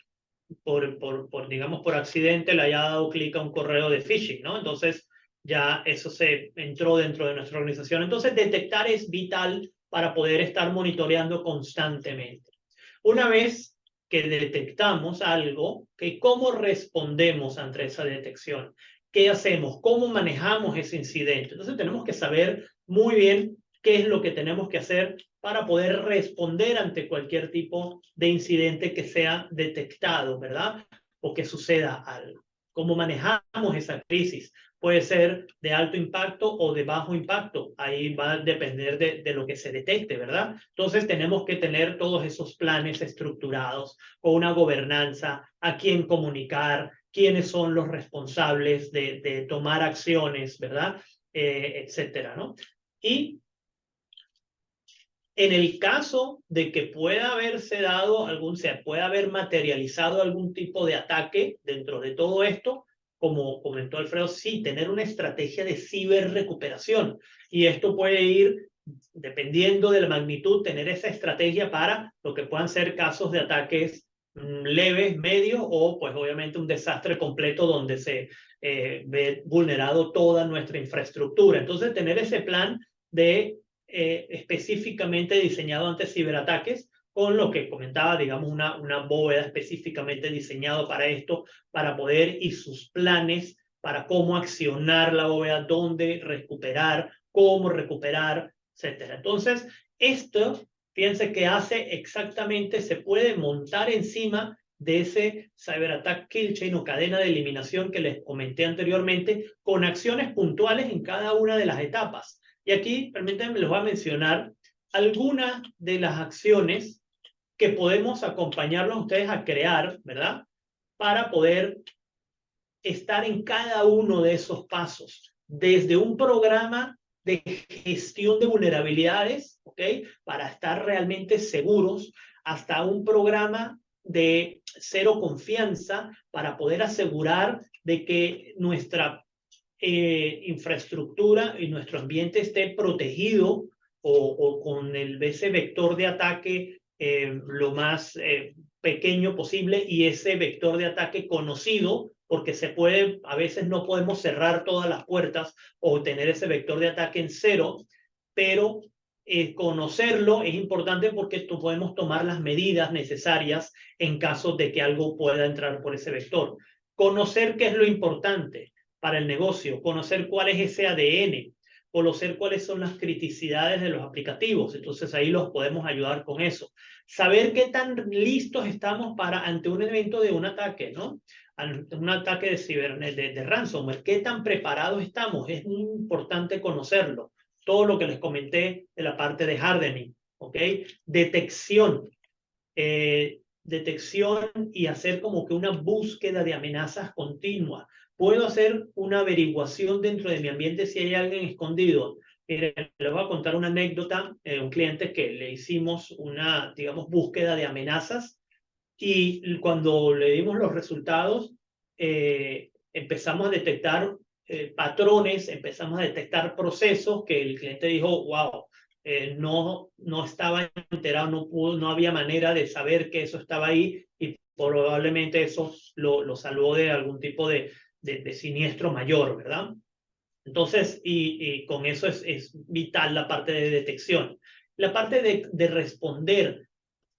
digamos, por accidente le haya dado clic a un correo de phishing, ¿no? Entonces ya eso se entró dentro de nuestra organización. Entonces detectar es vital para poder estar monitoreando constantemente. Una vez que detectamos algo, ¿cómo respondemos ante esa detección? ¿Qué hacemos? ¿Cómo manejamos ese incidente? Entonces tenemos que saber muy bien qué es lo que tenemos que hacer para poder responder ante cualquier tipo de incidente que sea detectado, ¿verdad? O que suceda algo. ¿Cómo manejamos esa crisis? Puede ser de alto impacto o de bajo impacto. Ahí va a depender de lo que se detecte, ¿verdad? Entonces tenemos que tener todos esos planes estructurados con una gobernanza, a quién comunicar, quiénes son los responsables de tomar acciones, ¿verdad? Etcétera, ¿no? Y en el caso de que pueda haberse dado pueda haber materializado algún tipo de ataque dentro de todo esto, como comentó Alfredo, sí, tener una estrategia de ciberrecuperación. Y esto puede ir, dependiendo de la magnitud, tener esa estrategia para lo que puedan ser casos de ataques leves, medios o pues obviamente un desastre completo donde se ve vulnerado toda nuestra infraestructura. Entonces, tener ese plan de específicamente diseñado ante ciberataques, con lo que comentaba, digamos, una bóveda específicamente diseñado para esto, para poder y sus planes para cómo accionar la bóveda, dónde recuperar, cómo recuperar, etcétera. Entonces, esto, fíjense que hace exactamente, se puede montar encima de ese Cyber Attack Kill Chain o cadena de eliminación que les comenté anteriormente, con acciones puntuales en cada una de las etapas. Y aquí, permítanme, les voy a mencionar algunas de las acciones que podemos acompañarlos a ustedes a crear, ¿verdad? Para poder estar en cada uno de esos pasos. Desde un programa de gestión de vulnerabilidades, ¿ok? Para estar realmente seguros, hasta un programa de cero confianza para poder asegurar de que nuestra infraestructura y nuestro ambiente esté protegido o con ese vector de ataque lo más pequeño posible y ese vector de ataque conocido, porque a veces no podemos cerrar todas las puertas o tener ese vector de ataque en cero, pero conocerlo es importante porque podemos tomar las medidas necesarias en caso de que algo pueda entrar por ese vector. Conocer qué es lo importante para el negocio, conocer cuál es ese ADN, conocer cuáles son las criticidades de los aplicativos. Entonces ahí los podemos ayudar con eso. Saber qué tan listos estamos ante un evento de un ataque, ¿no? Ante un ataque de ransomware. ¿Qué tan preparados estamos? Es muy importante conocerlo. Todo lo que les comenté de la parte de hardening, ¿ok? Detección. Detección y hacer como que una búsqueda de amenazas continua. Puedo hacer una averiguación dentro de mi ambiente si hay alguien escondido. Les voy a contar una anécdota. Un cliente que le hicimos una, digamos, búsqueda de amenazas y cuando le dimos los resultados, empezamos a detectar patrones, empezamos a detectar procesos que el cliente dijo, wow, no estaba enterado, no había manera de saber que eso estaba ahí y probablemente eso lo salvó de algún tipo de siniestro mayor, ¿verdad? Entonces, y con eso es vital la parte de detección. La parte de responder,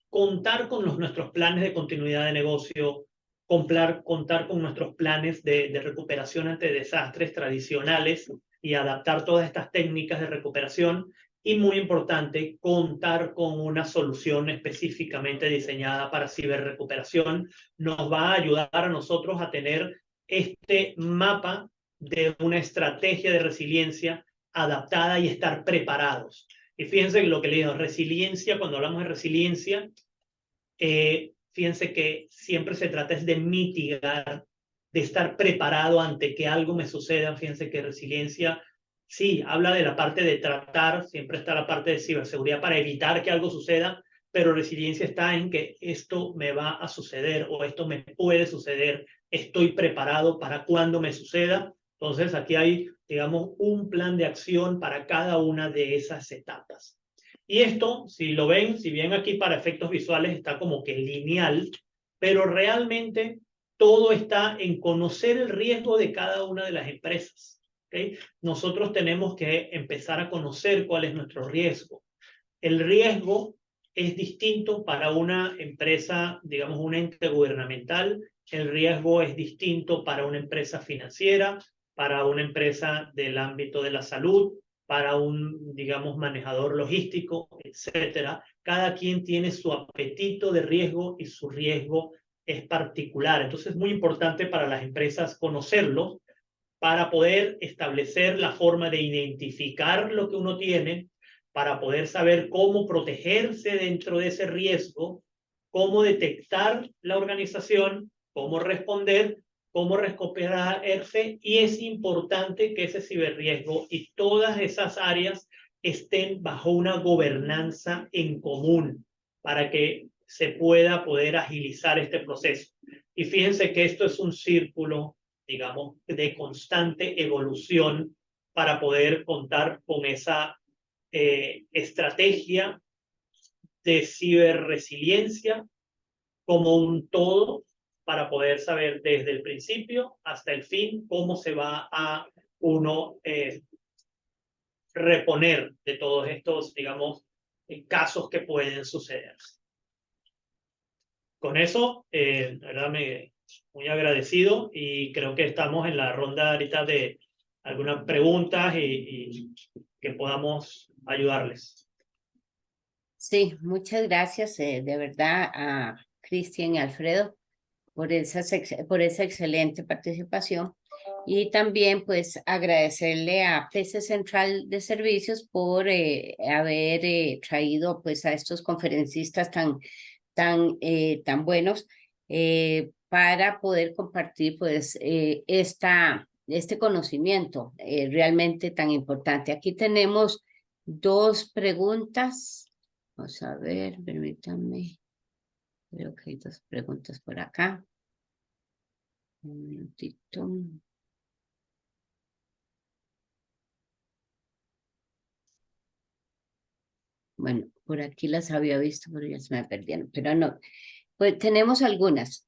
contar con nuestros planes de continuidad de negocio, contar con nuestros planes de recuperación ante desastres tradicionales y adaptar todas estas técnicas de recuperación. Y muy importante, contar con una solución específicamente diseñada para ciberrecuperación. Nos va a ayudar a nosotros a tener este mapa de una estrategia de resiliencia adaptada y estar preparados. Y fíjense lo que le digo, resiliencia, cuando hablamos de resiliencia, fíjense que siempre se trata es de mitigar, de estar preparado ante que algo me suceda. Fíjense que resiliencia sí, habla de la parte de tratar, siempre está la parte de ciberseguridad para evitar que algo suceda, pero resiliencia está en que esto me va a suceder o esto me puede suceder, estoy preparado para cuando me suceda. Entonces aquí hay, digamos, un plan de acción para cada una de esas etapas. Y esto, si lo ven, si bien aquí para efectos visuales está como que lineal, pero realmente todo está en conocer el riesgo de cada una de las empresas. ¿Okay? Nosotros tenemos que empezar a conocer cuál es nuestro riesgo. El riesgo es distinto para una empresa, digamos, un ente gubernamental. El riesgo es distinto para una empresa financiera, para una empresa del ámbito de la salud, para un, digamos, manejador logístico, etcétera. Cada quien tiene su apetito de riesgo y su riesgo es particular. Entonces es muy importante para las empresas conocerlo para poder establecer la forma de identificar lo que uno tiene, para poder saber cómo protegerse dentro de ese riesgo, cómo detectar la organización, cómo responder, cómo recuperarse, y es importante que ese ciberriesgo y todas esas áreas estén bajo una gobernanza en común para que se pueda poder agilizar este proceso. Y fíjense que esto es un círculo, digamos, de constante evolución para poder contar con esa estrategia de ciberresiliencia como un todo para poder saber desde el principio hasta el fin cómo se va a uno reponer de todos estos, digamos, casos que pueden suceder. Con eso, verdad, muy agradecido y creo que estamos en la ronda ahorita de algunas preguntas y que podamos ayudarles. Sí, muchas gracias de verdad a Cristian y Alfredo por por esa excelente participación. Y también pues agradecerle a PC Central de Servicios por haber traído pues a estos conferencistas tan buenos para poder compartir pues este conocimiento realmente tan importante. Aquí tenemos dos preguntas. Vamos a ver, permítanme. Creo que hay dos preguntas por acá. Un minutito. Bueno, por aquí las había visto, pero ya se me perdieron. Pero no, pues tenemos algunas.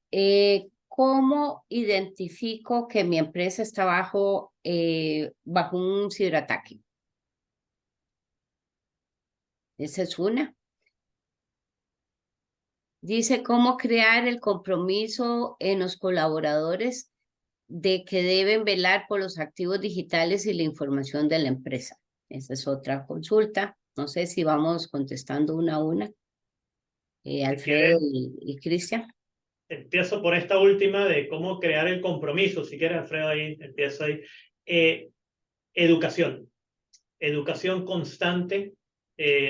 ¿Cómo identifico que mi empresa está bajo un ciberataque? Esa es una. Dice, ¿cómo crear el compromiso en los colaboradores de que deben velar por los activos digitales y la información de la empresa? Esa es otra consulta. No sé si vamos contestando una a una. Alfredo y Cristian. Empiezo por esta última de cómo crear el compromiso. Si quieres, Alfredo, ahí empiezo ahí. Educación. Educación constante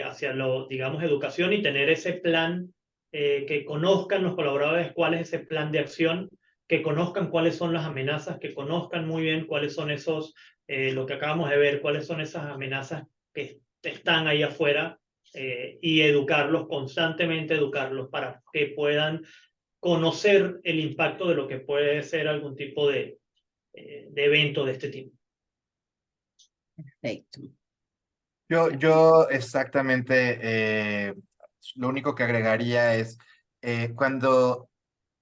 hacia lo, digamos, educación y tener ese plan, que conozcan los colaboradores cuál es ese plan de acción, que conozcan cuáles son las amenazas, que conozcan muy bien cuáles son esos, lo que acabamos de ver, cuáles son esas amenazas que están ahí afuera, y educarlos, constantemente educarlos para que puedan conocer el impacto de lo que puede ser algún tipo de evento de este tipo. Perfecto. Yo exactamente, lo único que agregaría es cuando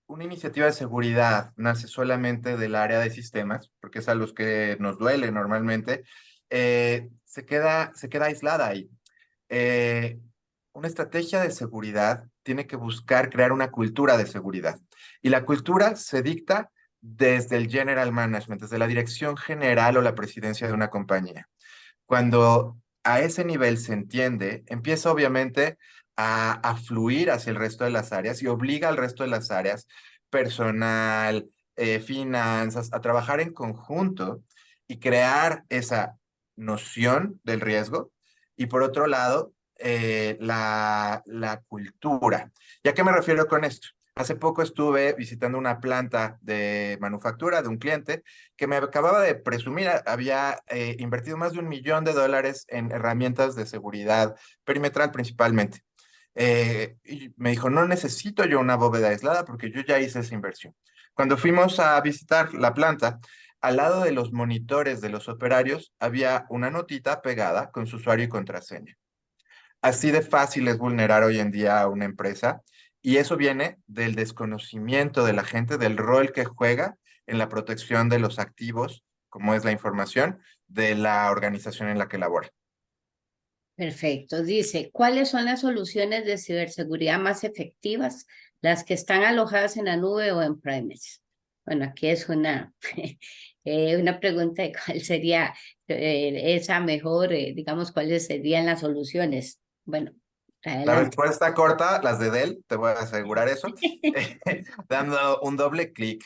una iniciativa de seguridad nace solamente del área de sistemas, porque es a los que nos duele normalmente, se queda aislada ahí. Eh, una estrategia de seguridad tiene que buscar crear una cultura de seguridad. Y la cultura se dicta desde el general management, desde la dirección general o la presidencia de una compañía. Cuando a ese nivel se entiende, empieza obviamente a fluir hacia el resto de las áreas y obliga al resto de las áreas, personal, finanzas, a trabajar en conjunto y crear esa noción del riesgo. Y por otro lado, la cultura. ¿Y a qué me refiero con esto? Hace poco estuve visitando una planta de manufactura de un cliente que me acababa de presumir, había invertido más de $1 millón en herramientas de seguridad perimetral principalmente. Y me dijo, no necesito yo una bóveda aislada porque yo ya hice esa inversión. Cuando fuimos a visitar la planta, al lado de los monitores de los operarios había una notita pegada con su usuario y contraseña. Así de fácil es vulnerar hoy en día a una empresa y eso viene del desconocimiento de la gente, del rol que juega en la protección de los activos, como es la información, de la organización en la que labora. Perfecto. Dice, ¿cuáles son las soluciones de ciberseguridad más efectivas? Las que están alojadas en la nube o en premise. Bueno, aquí es una pregunta de cuál sería esa mejor, digamos, cuáles serían las soluciones. Bueno, La adelante. respuesta corta, las de Dell, te voy a asegurar eso, dando un doble clic.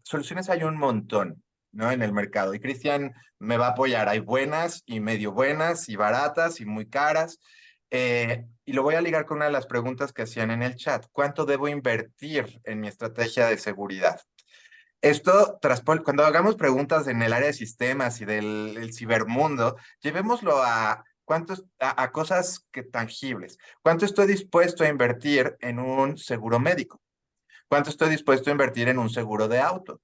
Soluciones hay un montón, ¿no? En el mercado. Y Cristian me va a apoyar. Hay buenas y medio buenas y baratas y muy caras. Y lo voy a ligar con una de las preguntas que hacían en el chat. ¿Cuánto debo invertir en mi estrategia de seguridad? Esto, cuando hagamos preguntas en el área de sistemas y del cibermundo, llevémoslo a a cosas tangibles. ¿Cuánto estoy dispuesto a invertir en un seguro médico? ¿Cuánto estoy dispuesto a invertir en un seguro de auto?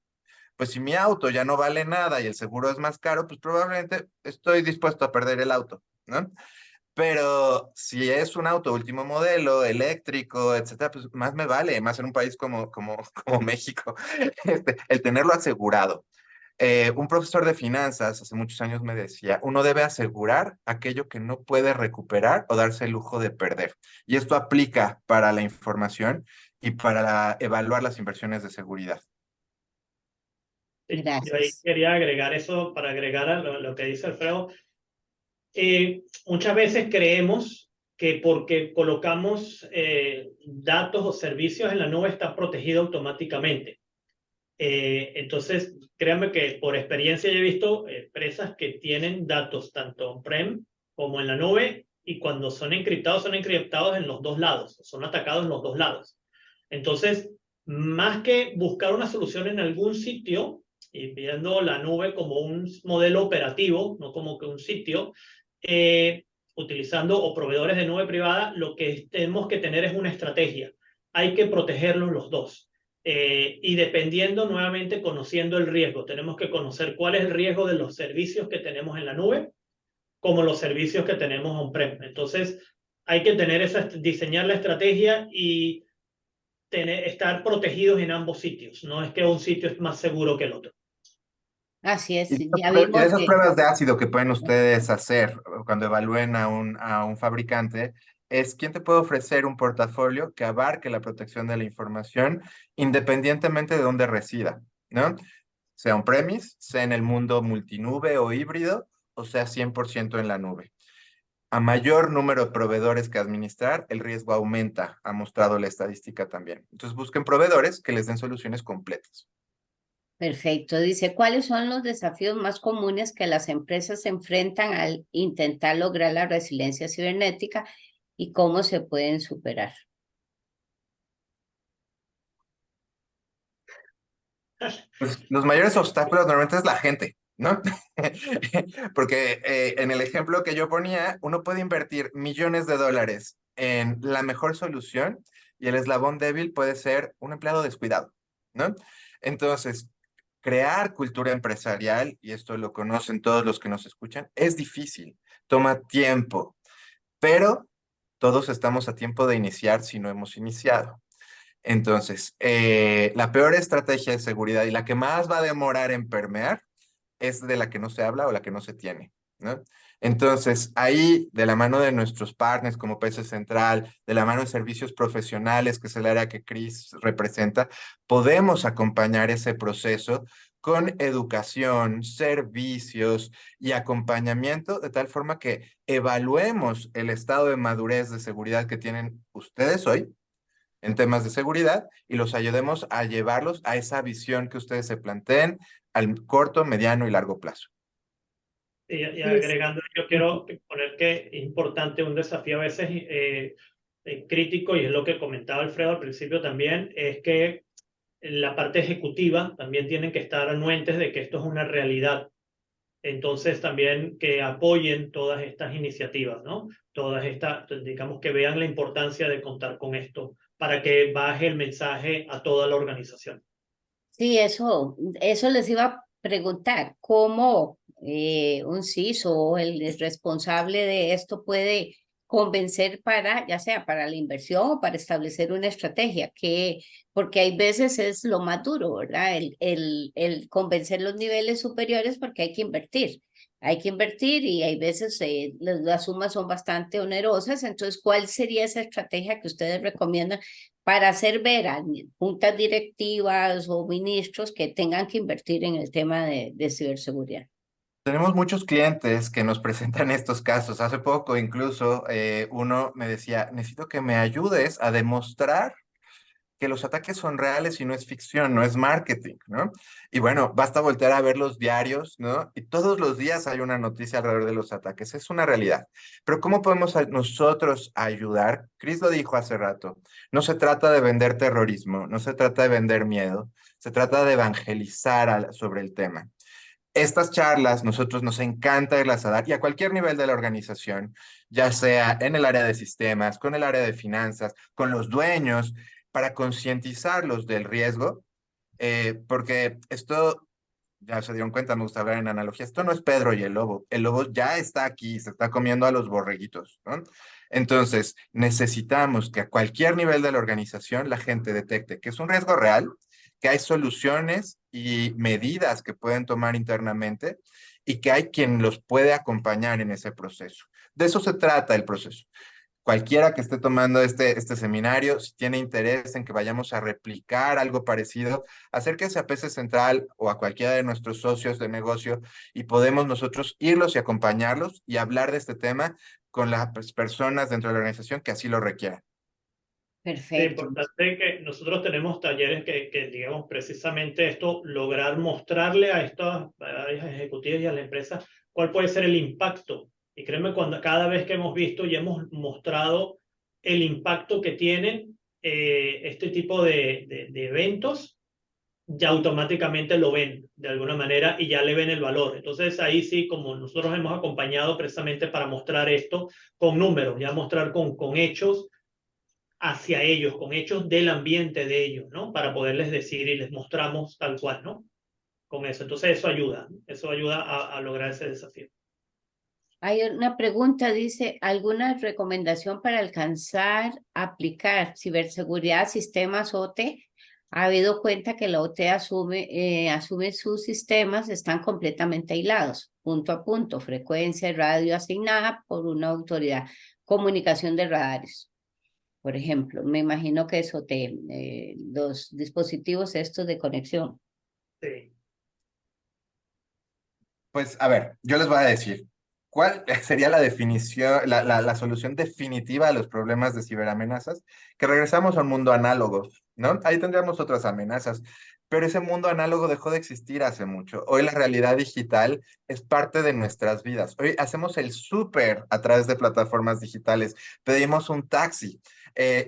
Pues si mi auto ya no vale nada y el seguro es más caro, pues probablemente estoy dispuesto a perder el auto, ¿no? Pero si es un auto último modelo, eléctrico, etcétera, pues más me vale, más en un país como México, el tenerlo asegurado. Un profesor de finanzas hace muchos años me decía, uno debe asegurar aquello que no puede recuperar o darse el lujo de perder. Y esto aplica para la información y para evaluar las inversiones de seguridad. Sí, yo ahí Gracias. quería agregar eso, para agregar a lo que dice Alfredo. Muchas veces creemos que porque colocamos datos o servicios en la nube está protegido automáticamente. Entonces, créanme que por experiencia yo he visto empresas que tienen datos tanto on-prem como en la nube y cuando son encriptados en los dos lados, son atacados en los dos lados. Entonces, más que buscar una solución en algún sitio y viendo la nube como un modelo operativo, no como que un sitio, utilizando o proveedores de nube privada, lo que tenemos que tener es una estrategia. Hay que protegerlos los dos. Y dependiendo nuevamente, conociendo el riesgo, tenemos que conocer cuál es el riesgo de los servicios que tenemos en la nube, como los servicios que tenemos on-prem. Entonces, hay que diseñar la estrategia y estar protegidos en ambos sitios. No es que un sitio es más seguro que el otro. Así es, Y ya de vimos esas que pruebas de ácido que pueden ustedes hacer cuando evalúen a un fabricante, es quién te puede ofrecer un portafolio que abarque la protección de la información independientemente de dónde resida, ¿no? Sea on-premise, sea en el mundo multinube o híbrido, o sea 100% en la nube. A mayor número de proveedores que administrar, el riesgo aumenta, ha mostrado la estadística también. Entonces busquen proveedores que les den soluciones completas. perfecto. Dice, ¿cuáles son los desafíos más comunes que las empresas se enfrentan al intentar lograr la resiliencia cibernética y cómo se pueden superar? Pues, los mayores obstáculos normalmente es la gente, ¿no? Porque en el ejemplo que yo ponía, uno puede invertir millones de dólares en la mejor solución y el eslabón débil puede ser un empleado descuidado, ¿no? Entonces, crear cultura empresarial, y esto lo conocen todos los que nos escuchan, es difícil, toma tiempo, pero todos estamos a tiempo de iniciar si no hemos iniciado. Entonces, la peor estrategia de seguridad y la que más va a demorar en permear es de la que no se habla o la que no se tiene, ¿no? Entonces, ahí, de la mano de nuestros partners como PC Central, de la mano de servicios profesionales, que es el área que Chris representa, podemos acompañar ese proceso con educación, servicios y acompañamiento, de tal forma que evaluemos el estado de madurez de seguridad que tienen ustedes hoy en temas de seguridad y los ayudemos a llevarlos a esa visión que ustedes se planteen al corto, mediano y largo plazo. Y Listo. agregando, yo quiero poner que es importante un desafío a veces crítico, y es lo que comentaba Alfredo al principio también, es que la parte ejecutiva también tienen que estar anuentes de que esto es una realidad. Entonces también que apoyen todas estas iniciativas, ¿no? Todas estas, digamos que vean la importancia de contar con esto para que baje el mensaje a toda la organización. Sí, eso les iba a preguntar, ¿cómo un CISO o el responsable de esto puede convencer para, ya sea para la inversión o para establecer una estrategia? Porque hay veces es lo más duro, ¿verdad? El convencer los niveles superiores porque hay que invertir. Hay que invertir y hay veces las sumas son bastante onerosas. Entonces, ¿cuál sería esa estrategia que ustedes recomiendan para hacer ver a juntas directivas o ministros que tengan que invertir en el tema de ciberseguridad? Tenemos muchos clientes que nos presentan estos casos. Hace poco incluso uno me decía, necesito que me ayudes a demostrar que los ataques son reales y no es ficción, no es marketing, ¿no? Y bueno, basta voltear a ver los diarios, ¿no? Y todos los días hay una noticia alrededor de los ataques, es una realidad. Pero ¿cómo podemos nosotros ayudar? Chris lo dijo hace rato, no se trata de vender terrorismo, no se trata de vender miedo, se trata de evangelizar sobre el tema. Estas charlas nosotros nos encanta irlas a dar y a cualquier nivel de la organización, ya sea en el área de sistemas, con el área de finanzas, con los dueños, para concientizarlos del riesgo, porque esto, ya se dieron cuenta, me gusta hablar en analogía, esto no es Pedro y el lobo ya está aquí, se está comiendo a los borreguitos, ¿no? Entonces, necesitamos que a cualquier nivel de la organización la gente detecte que es un riesgo real, que hay soluciones y medidas que pueden tomar internamente y que hay quien los puede acompañar en ese proceso. De eso se trata el proceso. Cualquiera que esté tomando este seminario, si tiene interés en que vayamos a replicar algo parecido, acérquese a PC Central o a cualquiera de nuestros socios de negocio y podemos nosotros irlos y acompañarlos y hablar de este tema con las personas dentro de la organización que así lo requieran. Es Perfecto. importante que nosotros tenemos talleres que, digamos, precisamente esto, lograr mostrarle a estas ejecutivas y a la empresa cuál puede ser el impacto. Y créeme, cada vez que hemos visto y hemos mostrado el impacto que tienen este tipo de eventos, ya automáticamente lo ven de alguna manera y ya le ven el valor. Entonces ahí sí, como nosotros hemos acompañado precisamente para mostrar esto con números, ya mostrar con hechos hacia ellos, con hechos del ambiente de ellos, ¿no? Para poderles decir y les mostramos tal cual, ¿no? Con eso. Entonces eso ayuda a lograr ese desafío. Hay una pregunta, dice, ¿alguna recomendación para alcanzar, aplicar ciberseguridad a sistemas OT? Ha habido cuenta que la OT asume sus sistemas, están completamente aislados, punto a punto, frecuencia, radio asignada por una autoridad, comunicación de radares, por ejemplo. Me imagino que es OT, los dispositivos estos de conexión. Sí. Pues a ver, yo les voy a decir, ¿cuál sería la definición, la solución definitiva a los problemas de ciberamenazas? Que regresamos a un mundo análogo, ¿no? Ahí tendríamos otras amenazas, pero ese mundo análogo dejó de existir hace mucho. Hoy la realidad digital es parte de nuestras vidas. Hoy hacemos el súper a través de plataformas digitales, pedimos un taxi.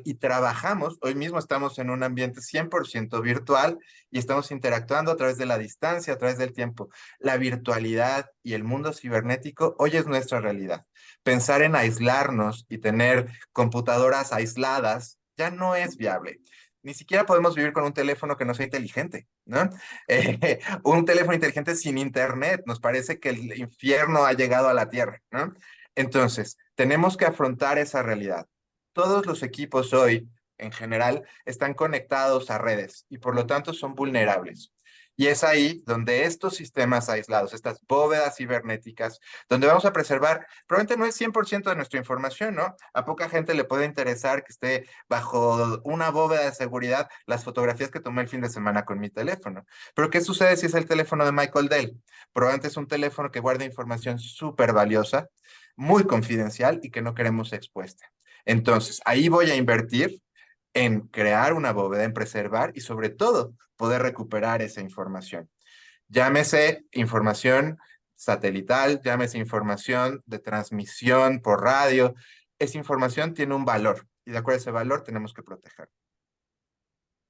Y trabajamos, hoy mismo estamos en un ambiente 100% virtual y estamos interactuando a través de la distancia, a través del tiempo. La virtualidad y el mundo cibernético hoy es nuestra realidad. Pensar en aislarnos y tener computadoras aisladas ya no es viable. Ni siquiera podemos vivir con un teléfono que no sea inteligente, ¿no? Un teléfono inteligente sin internet, nos parece que el infierno ha llegado a la tierra, ¿no? Entonces, tenemos que afrontar esa realidad. Todos los equipos hoy, en general, están conectados a redes y por lo tanto son vulnerables. Y es ahí donde estos sistemas aislados, estas bóvedas cibernéticas, donde vamos a preservar, probablemente no es 100% de nuestra información, ¿no? A poca gente le puede interesar que esté bajo una bóveda de seguridad las fotografías que tomé el fin de semana con mi teléfono. Pero ¿qué sucede si es el teléfono de Michael Dell? Probablemente es un teléfono que guarda información súper valiosa, muy confidencial y que no queremos expuesta. Entonces, ahí voy a invertir en crear una bóveda, en preservar y sobre todo poder recuperar esa información. Llámese información satelital, llámese información de transmisión por radio. Esa información tiene un valor y de acuerdo a ese valor tenemos que proteger.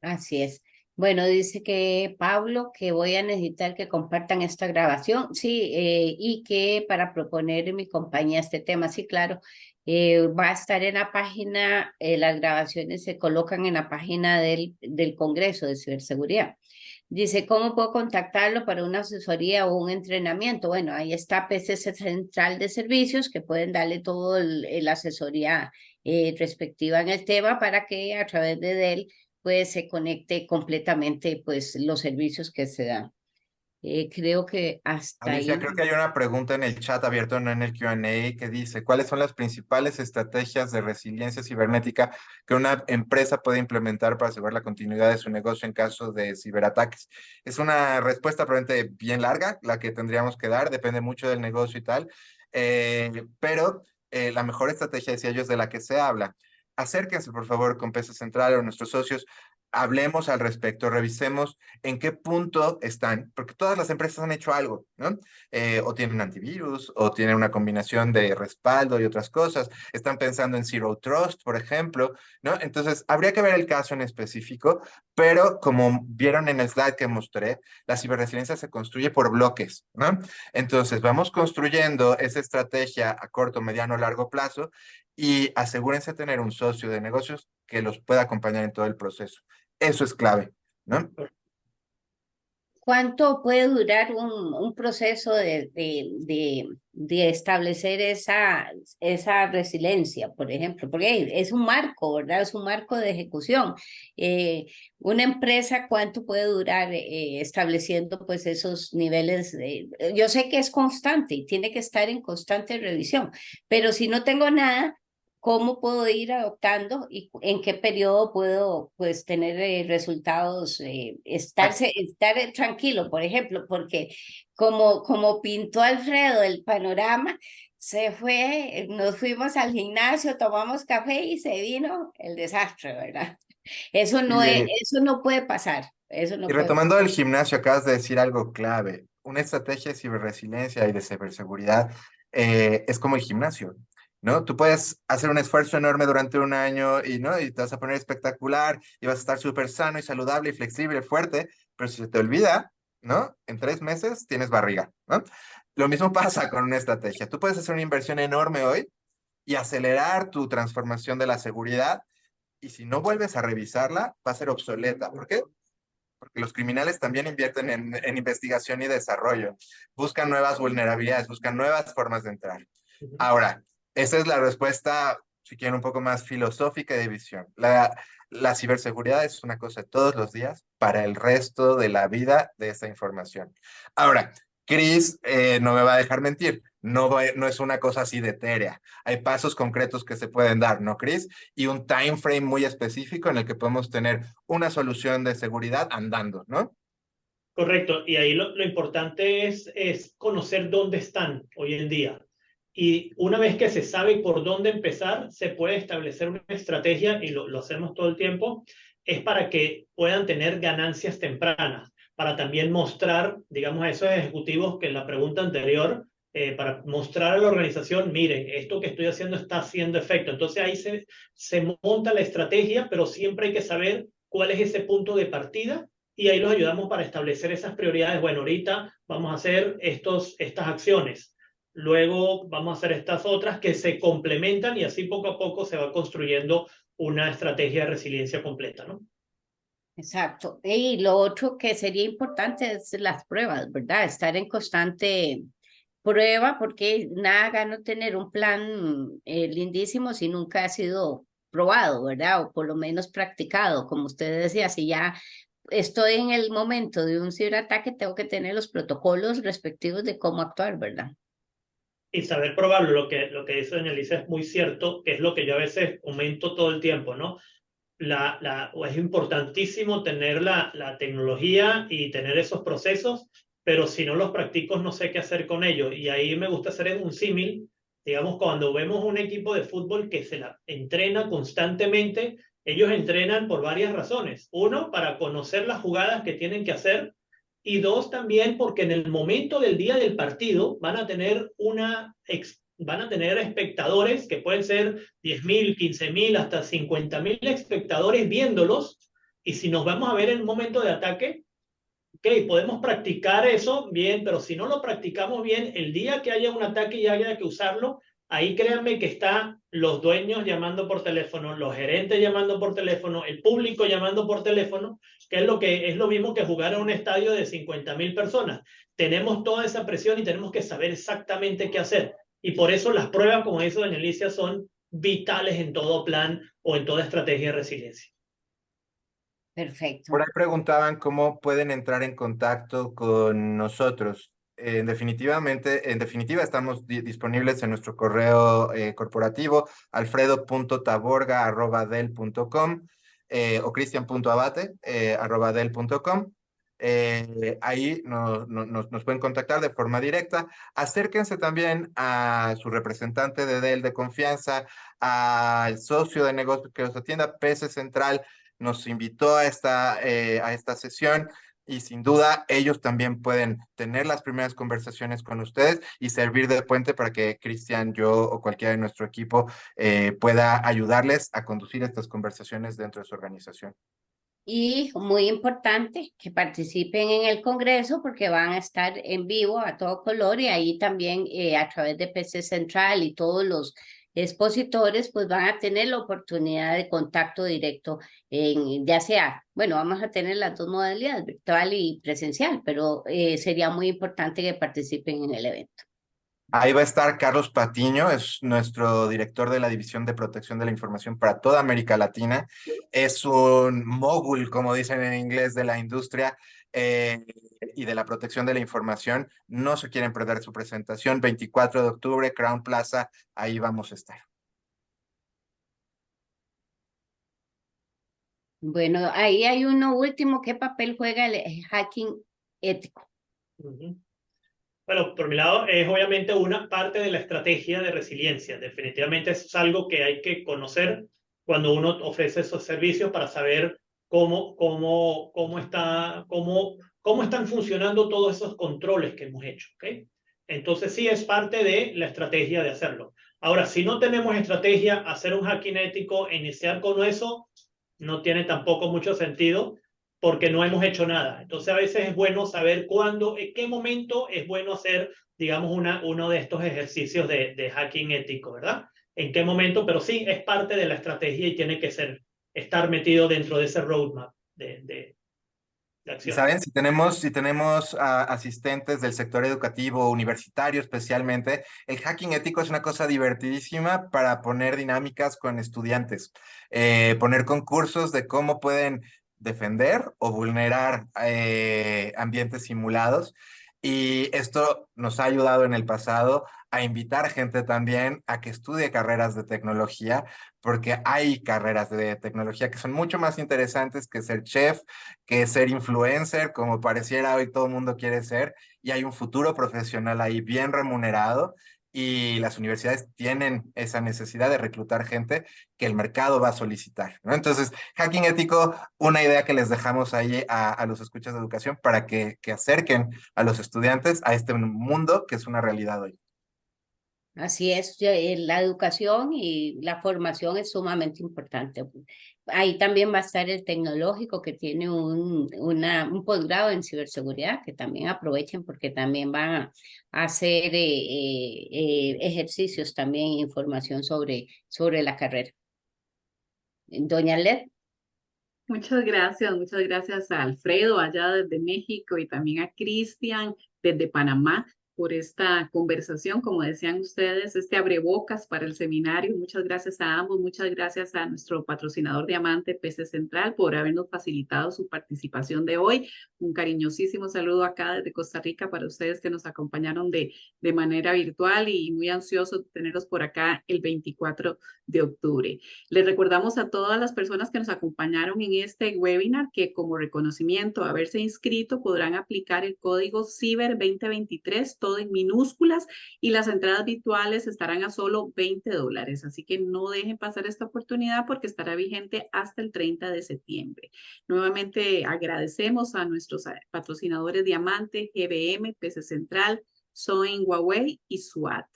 Así es. Bueno, dice que Pablo, que voy a necesitar que compartan esta grabación, sí, y que para proponer en mi compañía este tema, sí, claro, va a estar en la página, las grabaciones se colocan en la página del Congreso de Ciberseguridad. Dice, ¿cómo puedo contactarlo para una asesoría o un entrenamiento? Bueno, ahí está PCC Central de Servicios, que pueden darle todo la asesoría respectiva en el tema para que a través de él pues se conecte completamente pues los servicios que se dan. Creo que hasta Alicia, ahí. creo que hay una pregunta en el chat abierto, no en el Q&A, que dice, ¿cuáles son las principales estrategias de resiliencia cibernética que una empresa puede implementar para asegurar la continuidad de su negocio en caso de ciberataques? Es una respuesta probablemente bien larga, la que tendríamos que dar, depende mucho del negocio y tal, pero la mejor estrategia, decía yo, es de la que se habla. Acérquense, por favor, con PC Central o nuestros socios, hablemos al respecto, revisemos en qué punto están, porque todas las empresas han hecho algo, ¿no? O tienen antivirus, o tienen una combinación de respaldo y otras cosas, están pensando en Zero Trust, por ejemplo, ¿no? Entonces, habría que ver el caso en específico, pero como vieron en el slide que mostré, la ciberresiliencia se construye por bloques, ¿no? Entonces, vamos construyendo esa estrategia a corto, mediano, largo plazo y asegúrense de tener un socio de negocios que los pueda acompañar en todo el proceso. Eso es clave, ¿no? ¿Cuánto puede durar un proceso de establecer esa resiliencia, por ejemplo? Porque es un marco, ¿verdad? Es un marco de ejecución. Una empresa, ¿cuánto puede durar estableciendo pues esos niveles? Yo sé que es constante y tiene que estar en constante revisión, pero si no tengo nada, ¿cómo puedo ir adoptando y en qué periodo puedo pues tener resultados, estar tranquilo, por ejemplo? Porque como pintó Alfredo el panorama, se fue, nos fuimos al gimnasio, tomamos café y se vino el desastre, ¿verdad? Y, Eso no puede pasar, eso y no puede. retomando el gimnasio, acabas de decir algo clave. Una estrategia de ciberresiliencia y de ciberseguridad es como el gimnasio, ¿no? Tú puedes hacer un esfuerzo enorme durante un año y, ¿no? Y te vas a poner espectacular y vas a estar súper sano y saludable y flexible, fuerte, pero si se te olvida, ¿no? En 3 meses tienes barriga, ¿no? Lo mismo pasa con una estrategia. Tú puedes hacer una inversión enorme hoy y acelerar tu transformación de la seguridad y si no vuelves a revisarla, va a ser obsoleta. ¿Por qué? Porque los criminales también invierten en investigación y desarrollo, buscan nuevas vulnerabilidades, buscan nuevas formas de entrar. Ahora, esa es la respuesta, si quieren, un poco más filosófica y de visión. La ciberseguridad es una cosa de todos los días para el resto de la vida de esta información. Ahora, Chris no me va a dejar mentir, no es una cosa así de etérea. Hay pasos concretos que se pueden dar, ¿no, Chris? Y un time frame muy específico en el que podemos tener una solución de seguridad andando, ¿no? Correcto, y ahí lo importante es conocer dónde están hoy en día. Y una vez que se sabe por dónde empezar, se puede establecer una estrategia, y lo hacemos todo el tiempo, es para que puedan tener ganancias tempranas, para también mostrar, digamos, a esos ejecutivos que en la pregunta anterior, para mostrar a la organización, miren, esto que estoy haciendo está haciendo efecto. Entonces ahí se monta la estrategia, pero siempre hay que saber cuál es ese punto de partida y ahí los ayudamos para establecer esas prioridades. Bueno, ahorita vamos a hacer estas acciones, luego vamos a hacer estas otras que se complementan y así poco a poco se va construyendo una estrategia de resiliencia completa, ¿no? Exacto. Y lo otro que sería importante es las pruebas, ¿verdad? Estar en constante prueba, porque nada gano tener un plan lindísimo si nunca ha sido probado, ¿verdad? O por lo menos practicado. Como usted decía, si ya estoy en el momento de un ciberataque, tengo que tener los protocolos respectivos de cómo actuar, ¿verdad? Y saber probarlo, lo que dice doña Alicia es muy cierto, que es lo que yo a veces comento todo el tiempo, ¿no? Es importantísimo tener la tecnología y tener esos procesos, pero si no los practico no sé qué hacer con ellos. Y ahí me gusta hacer un símil, digamos, cuando vemos un equipo de fútbol que se la entrena constantemente, ellos entrenan por varias razones. Uno, para conocer las jugadas que tienen que hacer, y dos, también porque en el momento del día del partido van a tener una van a tener espectadores que pueden ser 10.000, 15.000, hasta 50.000 espectadores viéndolos. Y si nos vamos a ver en un momento de ataque, ok, podemos practicar eso bien, pero si no lo practicamos bien, el día que haya un ataque y haya que usarlo, ahí créanme que están los dueños llamando por teléfono, los gerentes llamando por teléfono, el público llamando por teléfono, que es lo mismo que jugar a un estadio de 50.000 personas. Tenemos toda esa presión y tenemos que saber exactamente qué hacer. Y por eso las pruebas, como dice doña Alicia, son vitales en todo plan o en toda estrategia de resiliencia. Perfecto. Por ahí preguntaban cómo pueden entrar en contacto con nosotros. En definitiva, estamos disponibles en nuestro correo corporativo, alfredo.taborga@del.com o cristian.abate@del.com. Ahí nos pueden contactar de forma directa. Acérquense también a su representante de Del de confianza, al socio de negocio que los atienda. PC Central nos invitó a esta sesión y sin duda ellos también pueden tener las primeras conversaciones con ustedes y servir de puente para que Cristian, yo o cualquiera de nuestro equipo pueda ayudarles a conducir estas conversaciones dentro de su organización. Y muy importante que participen en el Congreso porque van a estar en vivo a todo color y ahí también a través de PC Central y todos los expositores pues van a tener la oportunidad de contacto directo ya sea, bueno, vamos a tener las dos modalidades, virtual y presencial, pero sería muy importante que participen en el evento. Ahí va a estar Carlos Patiño, es nuestro director de la División de Protección de la Información para toda América Latina. Es un mogul, como dicen en inglés, de la industria y de la protección de la información. No se quieren perder su presentación, 24 de octubre, Crown Plaza, ahí vamos a estar. Bueno, ahí hay uno último, ¿qué papel juega el hacking ético? Bueno, por mi lado es obviamente una parte de la estrategia de resiliencia. Definitivamente es algo que hay que conocer cuando uno ofrece esos servicios para saber cómo están funcionando todos esos controles que hemos hecho. ¿Okay? Entonces sí es parte de la estrategia de hacerlo. Ahora, si no tenemos estrategia, hacer un hacking ético, iniciar con eso, no tiene tampoco mucho sentido porque no hemos hecho nada. Entonces a veces es bueno saber cuándo, en qué momento es bueno hacer, digamos, uno de estos ejercicios de hacking ético, ¿verdad? En qué momento, pero sí es parte de la estrategia y tiene que estar metido dentro de ese roadmap de Y acción. saben, si tenemos asistentes del sector educativo, universitario especialmente, el hacking ético es una cosa divertidísima para poner dinámicas con estudiantes, poner concursos de cómo pueden defender o vulnerar ambientes simulados. Y esto nos ha ayudado en el pasado a invitar gente también a que estudie carreras de tecnología, porque hay carreras de tecnología que son mucho más interesantes que ser chef, que ser influencer, como pareciera hoy todo el mundo quiere ser, y hay un futuro profesional ahí bien remunerado y las universidades tienen esa necesidad de reclutar gente que el mercado va a solicitar, ¿no? Entonces, hacking ético, una idea que les dejamos ahí a los escuchas de educación para que acerquen a los estudiantes a este mundo que es una realidad hoy. Así es, la educación y la formación es sumamente importante. Ahí también va a estar el tecnológico que tiene un posgrado en ciberseguridad, que también aprovechen porque también van a hacer ejercicios también, información sobre la carrera. Doña Led. Muchas gracias a Alfredo allá desde México y también a Cristian desde Panamá por esta conversación, como decían ustedes, este abrebocas para el seminario. Muchas gracias a ambos, muchas gracias a nuestro patrocinador diamante PC Central por habernos facilitado su participación de hoy. Un cariñosísimo saludo acá desde Costa Rica para ustedes que nos acompañaron de manera virtual y muy ansiosos de tenerlos por acá el 24 de octubre. Les recordamos a todas las personas que nos acompañaron en este webinar que como reconocimiento a haberse inscrito podrán aplicar el código CIBER 2023, todo en minúsculas, y las entradas virtuales estarán a solo $20. Así que no dejen pasar esta oportunidad porque estará vigente hasta el 30 de septiembre. Nuevamente agradecemos a nuestros patrocinadores Diamante, GBM, PC Central, Soin, Huawei y SWAT.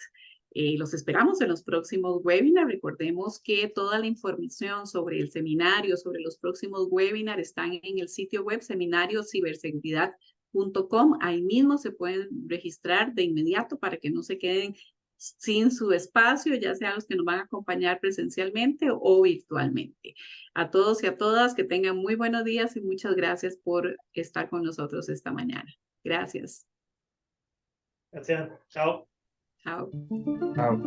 Los esperamos en los próximos webinars. Recordemos que toda la información sobre el seminario, sobre los próximos webinars están en el sitio web seminariociberseguridad.com. Ahí mismo se pueden registrar de inmediato para que no se queden sin su espacio, ya sean los que nos van a acompañar presencialmente o virtualmente. A todos y a todas que tengan muy buenos días y muchas gracias por estar con nosotros esta mañana. Gracias. Gracias. Chao. Chao. Chao.